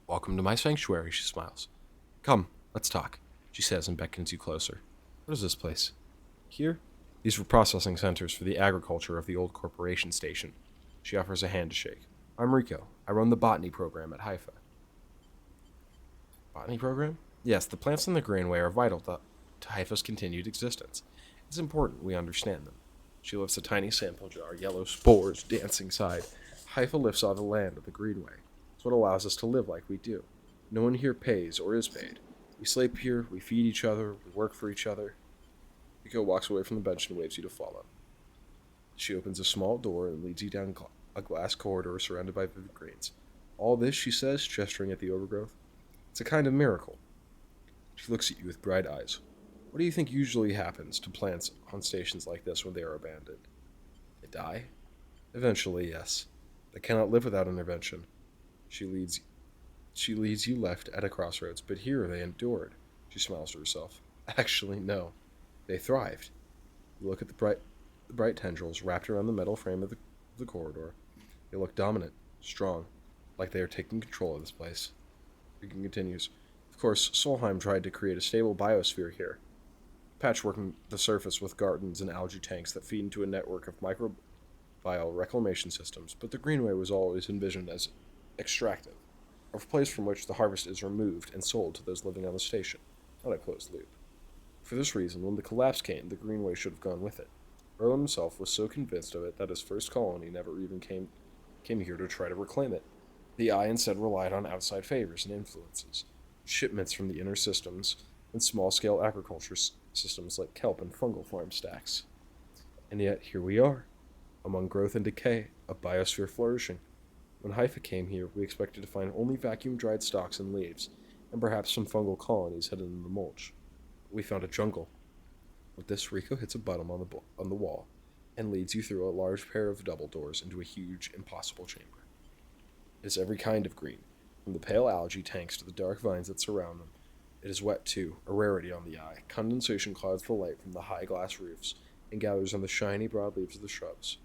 S1: Welcome to my sanctuary, she smiles. Come, let's talk, she says and beckons you closer. What is this place? Here? These were processing centers for the agriculture of the old corporation station. She offers a hand to shake. I'm Rico. I run the botany program at Haifa. Botany program? Yes, the plants in the Greenway are vital to Haifa's continued existence. It's important we understand them. She lifts a tiny sample jar, yellow spores dancing side. Haifa lifts all the land of the Greenway. It's what allows us to live like we do. No one here pays or is paid. We sleep here, we feed each other, we work for each other. Rico walks away from the bench and waves you to follow. She opens a small door and leads you down a glass corridor surrounded by vivid greens. All this, she says, gesturing at the overgrowth, it's a kind of miracle. She looks at you with bright eyes. What do you think usually happens to plants on stations like this when they are abandoned? They die? Eventually, yes. They cannot live without intervention. She leads you left at a crossroads, but here they endured. She smiles to herself. Actually, no. They thrived. You look at the bright tendrils wrapped around the metal frame of the corridor. They look dominant, strong, like they are taking control of this place. Regan continues. Of course, Solheim tried to create a stable biosphere here, patchworking the surface with gardens and algae tanks that feed into a network of microbial reclamation systems, but the Greenway was always envisioned as extractive, a place from which the harvest is removed and sold to those living on the station, not a closed loop. For this reason, when the collapse came, the Greenway should have gone with it. Erwin himself was so convinced of it that his first colony never even came here to try to reclaim it. The Eye instead relied on outside favors and influences, shipments from the inner systems, and small-scale agriculture systems like kelp and fungal farm stacks. And yet, here we are, among growth and decay, a biosphere flourishing. When Haifa came here, we expected to find only vacuum-dried stalks and leaves, and perhaps some fungal colonies hidden in the mulch. We found a jungle. With this, Rico hits a button on the wall and leads you through a large pair of double doors into a huge, impossible chamber. It is every kind of green, from the pale algae tanks to the dark vines that surround them. It is wet, too, a rarity on the Eye. Condensation clouds the light from the high glass roofs and gathers on the shiny, broad leaves of the shrubs.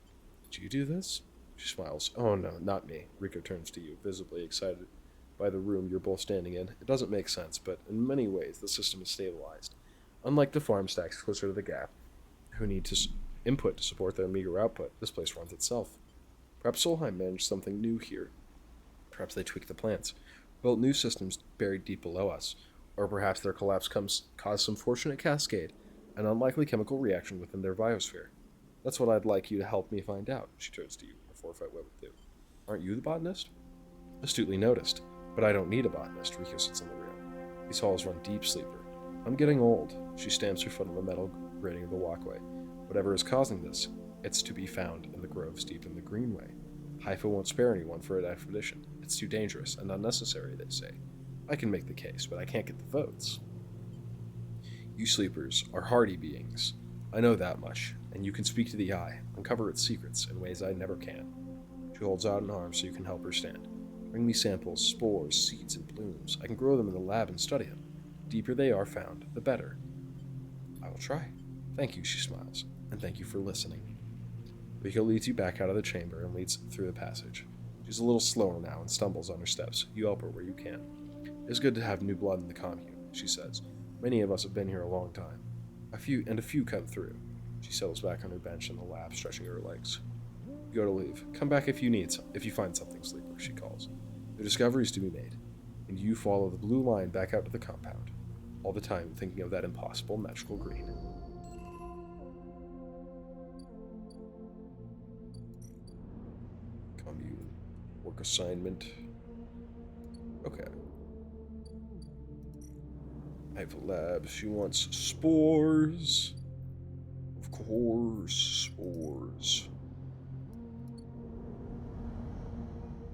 S1: Did you do this? She smiles. Oh, no, not me. Rico turns to you, visibly excited by the room you're both standing in. It doesn't make sense, but in many ways the system is stabilized. Unlike the farm stacks closer to the gap, who need to input to support their meager output. This place runs itself. Perhaps Solheim managed something new here. Perhaps they tweaked the plants, built new systems buried deep below us, or perhaps their collapse caused some fortunate cascade, an unlikely chemical reaction within their biosphere. That's what I'd like you to help me find out. She turns to you, a foresight web with you. Aren't you the botanist? Astutely noticed, but I don't need a botanist. Rico sits on the rail. These halls run deep, sleeper. I'm getting old. She stamps her foot on the metal grating of the walkway. Whatever is causing this, it's to be found in the groves deep in the Greenway. Haifa won't spare anyone for an expedition. It's too dangerous and unnecessary, they say. I can make the case, but I can't get the votes. You sleepers are hardy beings. I know that much, and you can speak to the eye, uncover its secrets in ways I never can. She holds out an arm so you can help her stand. Bring me samples, spores, seeds, and blooms. I can grow them in the lab and study them. The deeper they are found, the better. I will try. Thank you, she smiles, and thank you for listening. Rico leads you back out of the chamber and leads through the passage. She's a little slower now and stumbles on her steps. You help her where you can. It's good to have new blood in the commune, she says. Many of us have been here a long time. A few come through. She settles back on her bench in the lab, stretching her legs. You go to leave. Come back if you find something, sleeper, she calls. The discoveries to be made, and you follow the blue line back out to the compound, all the time thinking of that impossible magical green. Commune. Work assignment. Okay. I have a lab. She wants spores. Of course, spores.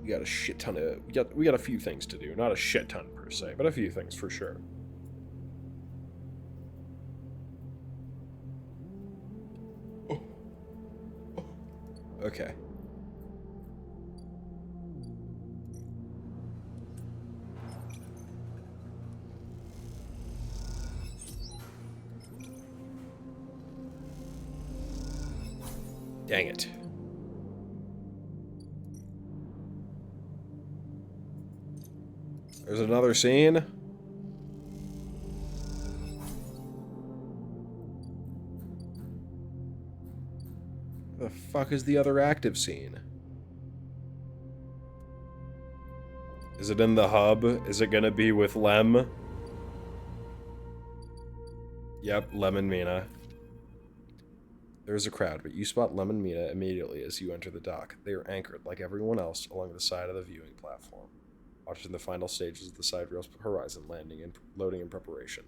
S1: We got a shit ton of... We got a few things to do. Not a shit ton per se, but a few things for sure. Okay. Dang it. There's another scene. The fuck is the other active scene? Is it in the hub? Is it gonna be with Lem? Yep, Lem and Mina. There is a crowd, but you spot Lem and Mina immediately as you enter the dock. They are anchored, like everyone else, along the side of the viewing platform, watching the final stages of the side rail's horizon landing and loading in preparation.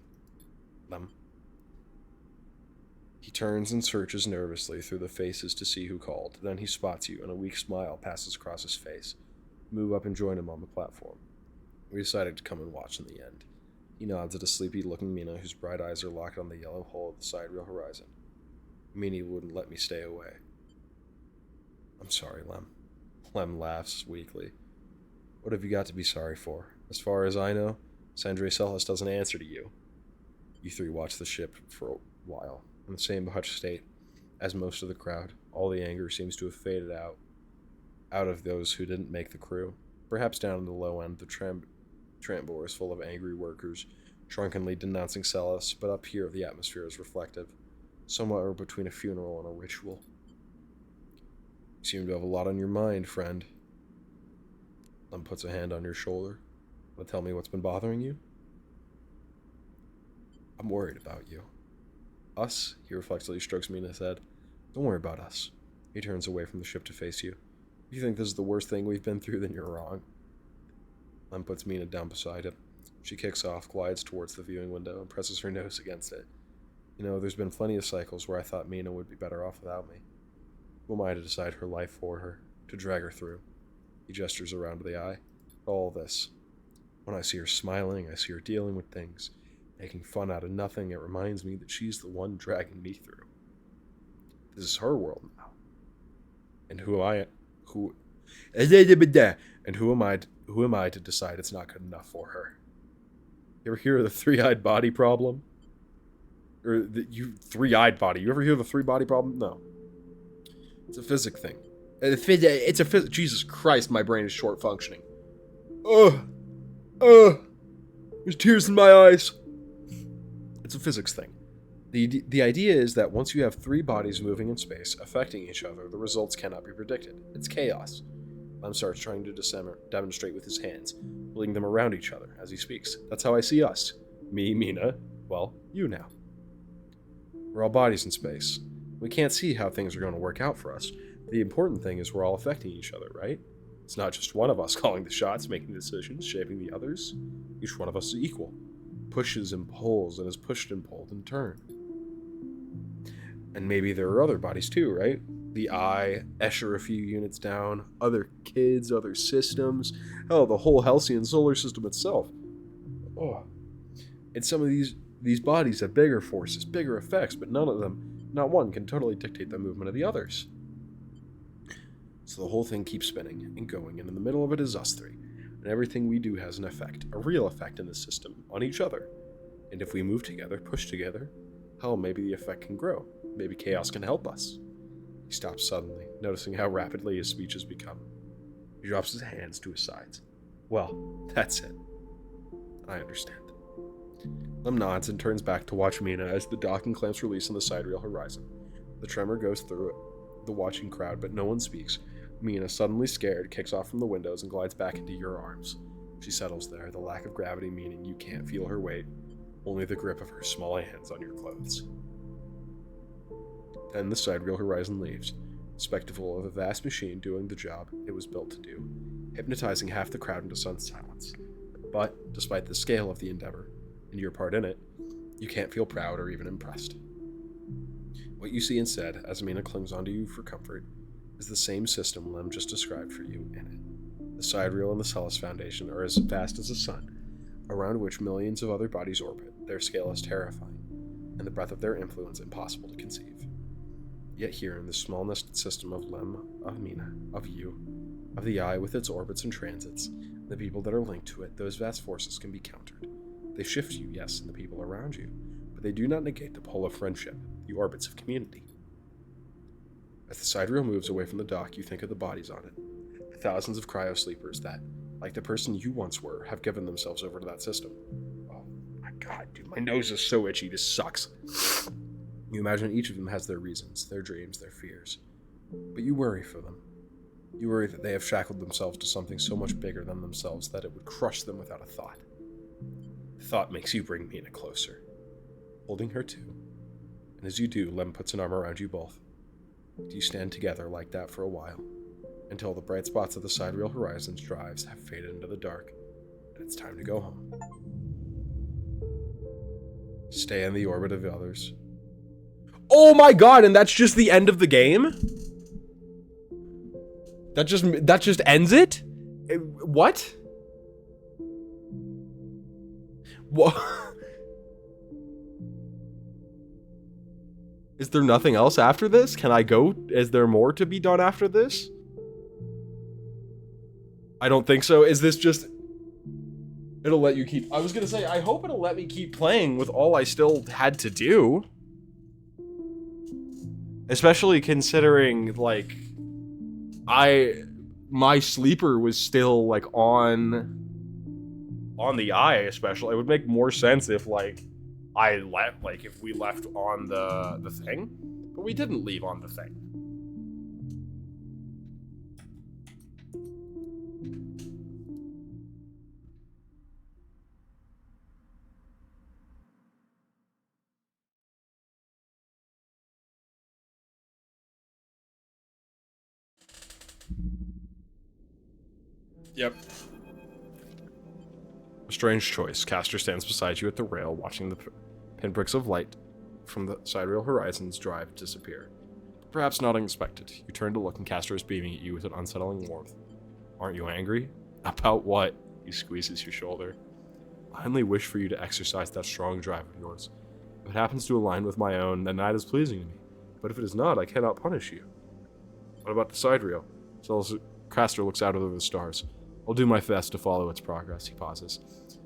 S1: Lem. He turns and searches nervously through the faces to see who called. Then he spots you, and a weak smile passes across his face. You move up and join him on the platform. We decided to come and watch in the end. He nods at a sleepy-looking Mina, whose bright eyes are locked on the yellow hull of the side rail horizon. Mina wouldn't let me stay away. I'm sorry, Lem. Lem laughs weakly. What have you got to be sorry for? As far as I know, Sandre Celis doesn't answer to you. You three watch the ship for a while, in the same hushed state as most of the crowd. All the anger seems to have faded out of those who didn't make the crew. Perhaps down in the low end, the Trambor is full of angry workers, drunkenly denouncing Celis, but up here the atmosphere is reflective. Somewhere between a funeral and a ritual. You seem to have a lot on your mind, friend. Lem puts a hand on your shoulder. Want to tell me what's been bothering you? I'm worried about you. Us? He reflexively strokes Mina's head. Don't worry about us. He turns away from the ship to face you. If you think this is the worst thing we've been through, then you're wrong. Lem puts Mina down beside him. She kicks off, glides towards the viewing window, and presses her nose against it. You know, there's been plenty of cycles where I thought Mina would be better off without me. Who am I to decide her life for her, to drag her through? He gestures around to the eye. All this. When I see her smiling, I see her dealing with things, making fun out of nothing. It reminds me that she's the one dragging me through. This is her world now. And who am I to decide it's not good enough for her? You ever hear of the three-eyed body problem? Or three-eyed body. You ever hear of the three-body problem? No. It's a physics thing. Jesus Christ, my brain is short functioning. There's tears in my eyes. It's a physics thing. The idea is that once you have three bodies moving in space, affecting each other, the results cannot be predicted. It's chaos. Lem starts trying to demonstrate with his hands, holding them around each other as he speaks. That's how I see us. Me, Mina, well, you now. We're all bodies in space. We can't see how things are going to work out for us. The important thing is we're all affecting each other, right? It's not just one of us calling the shots, making decisions, shaping the others. Each one of us is equal. Pushes and pulls and is pushed and pulled in turn. And maybe there are other bodies too, right? The Eye, Escher a few units down, other kids, other systems, hell, the whole Halcyon solar system itself. Oh. And some of these bodies have bigger forces, bigger effects, but none of them, not one, can totally dictate the movement of the others. So the whole thing keeps spinning and going, and in the middle of it is us three. And everything we do has an effect, a real effect in the system, on each other. And if we move together, push together, hell, maybe the effect can grow. Maybe chaos can help us. He stops suddenly, noticing how rapidly his speech has become. He drops his hands to his sides. Well, that's it. I understand. Lem nods and turns back to watch Mina as the docking clamps release on the sidereal horizon. The tremor goes through the watching crowd, but no one speaks. Mina, suddenly scared, kicks off from the windows and glides back into your arms. She settles there, the lack of gravity meaning you can't feel her weight, only the grip of her small hands on your clothes. Then the sidereal horizon leaves, a spectacle of a vast machine doing the job it was built to do, hypnotizing half the crowd into sudden silence. But, despite the scale of the endeavor, and your part in it, you can't feel proud or even impressed. What you see instead, as Mina clings onto you for comfort, is the same system Lem just described for you in it. The sidereal and the Celis Foundation are as vast as the sun, around which millions of other bodies orbit. Their scale is terrifying, and the breadth of their influence impossible to conceive. Yet here, in the small nested system of Lem, of Mina, of you, of the Eye with its orbits and transits, and the people that are linked to it, those vast forces can be countered. They shift you, yes, and the people around you, but they do not negate the pull of friendship, the orbits of community. As the sidereal moves away from the dock, you think of the bodies on it, the thousands of cryo-sleepers that, like the person you once were, have given themselves over to that system. Oh my god, dude, my nose is so itchy, this sucks. You imagine each of them has their reasons, their dreams, their fears. But you worry for them. You worry that they have shackled themselves to something so much bigger than themselves that it would crush them without a thought. The thought makes you bring Mina closer, holding her too. And as you do, Lem puts an arm around you both. You stand together like that for a while, until the bright spots of the sidereal horizon's drives have faded into the dark, and it's time to go home. Stay in the orbit of the others. Oh my god, and that's just the end of the game? That just ends it? What? What? Is there nothing else after this? Can I go? Is there more to be done after this? I don't think so. Is this just... It'll let you keep... I was gonna say, I hope it'll let me keep playing with all I still had to do. Especially considering, like, my sleeper was still, like, on the Eye, especially. It would make more sense if, like, if we left on the thing. But we didn't leave on the thing. Yep. A strange choice. Castor stands beside you at the rail, watching the pinpricks of light from the sidereal horizon's drive disappear. Perhaps not unexpected. You turn to look, and Castor is beaming at you with an unsettling warmth. Aren't you angry? About what? He squeezes your shoulder. I only wish for you to exercise that strong drive of yours. If it happens to align with my own, then that is pleasing to me. But if it is not, I cannot punish you. What about the sidereal? Castor looks out over the stars. I'll do my best to follow its progress, he pauses.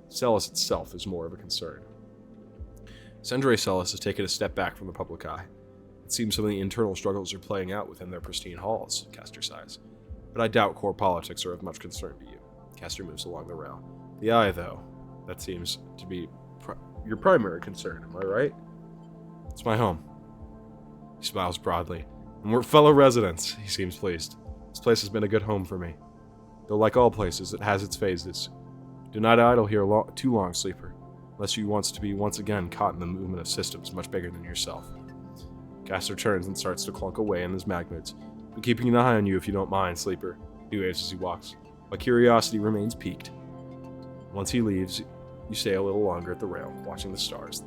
S1: Celis itself is more of a concern. Cendrillon Celis has taken a step back from the public eye. It seems some of the internal struggles are playing out within their pristine halls, Castor sighs. But I doubt core politics are of much concern to you. Castor moves along the rail. The Eye, though, that seems to be your primary concern, am I right? It's my home. He smiles broadly. And we're fellow residents, he seems pleased. This place has been a good home for me. Though like all places, it has its phases. Do not idle here too long, sleeper, unless you want to be once again caught in the movement of systems much bigger than yourself. Gaster turns and starts to clunk away in his magnets. I'm keeping an eye on you if you don't mind, sleeper, he waves as he walks. My curiosity remains piqued. Once he leaves, you stay a little longer at the rail, watching the stars,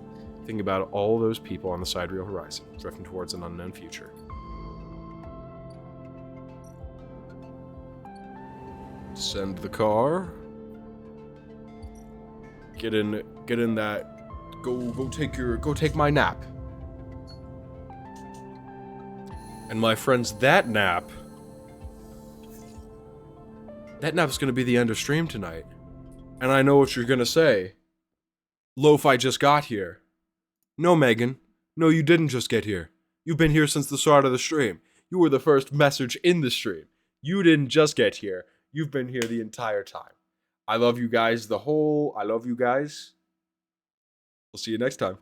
S1: thinking about all those people on the sidereal horizon, drifting towards an unknown future. Send the car. Get in that. Go take my nap. And my friends, that nap's gonna be the end of stream tonight. And I know what you're gonna say. Loaf, I just got here. No, Megan. No, you didn't just get here. You've been here since the start of the stream. You were the first message in the stream. You didn't just get here. You've been here the entire time. I love you guys. I love you guys. We'll see you next time.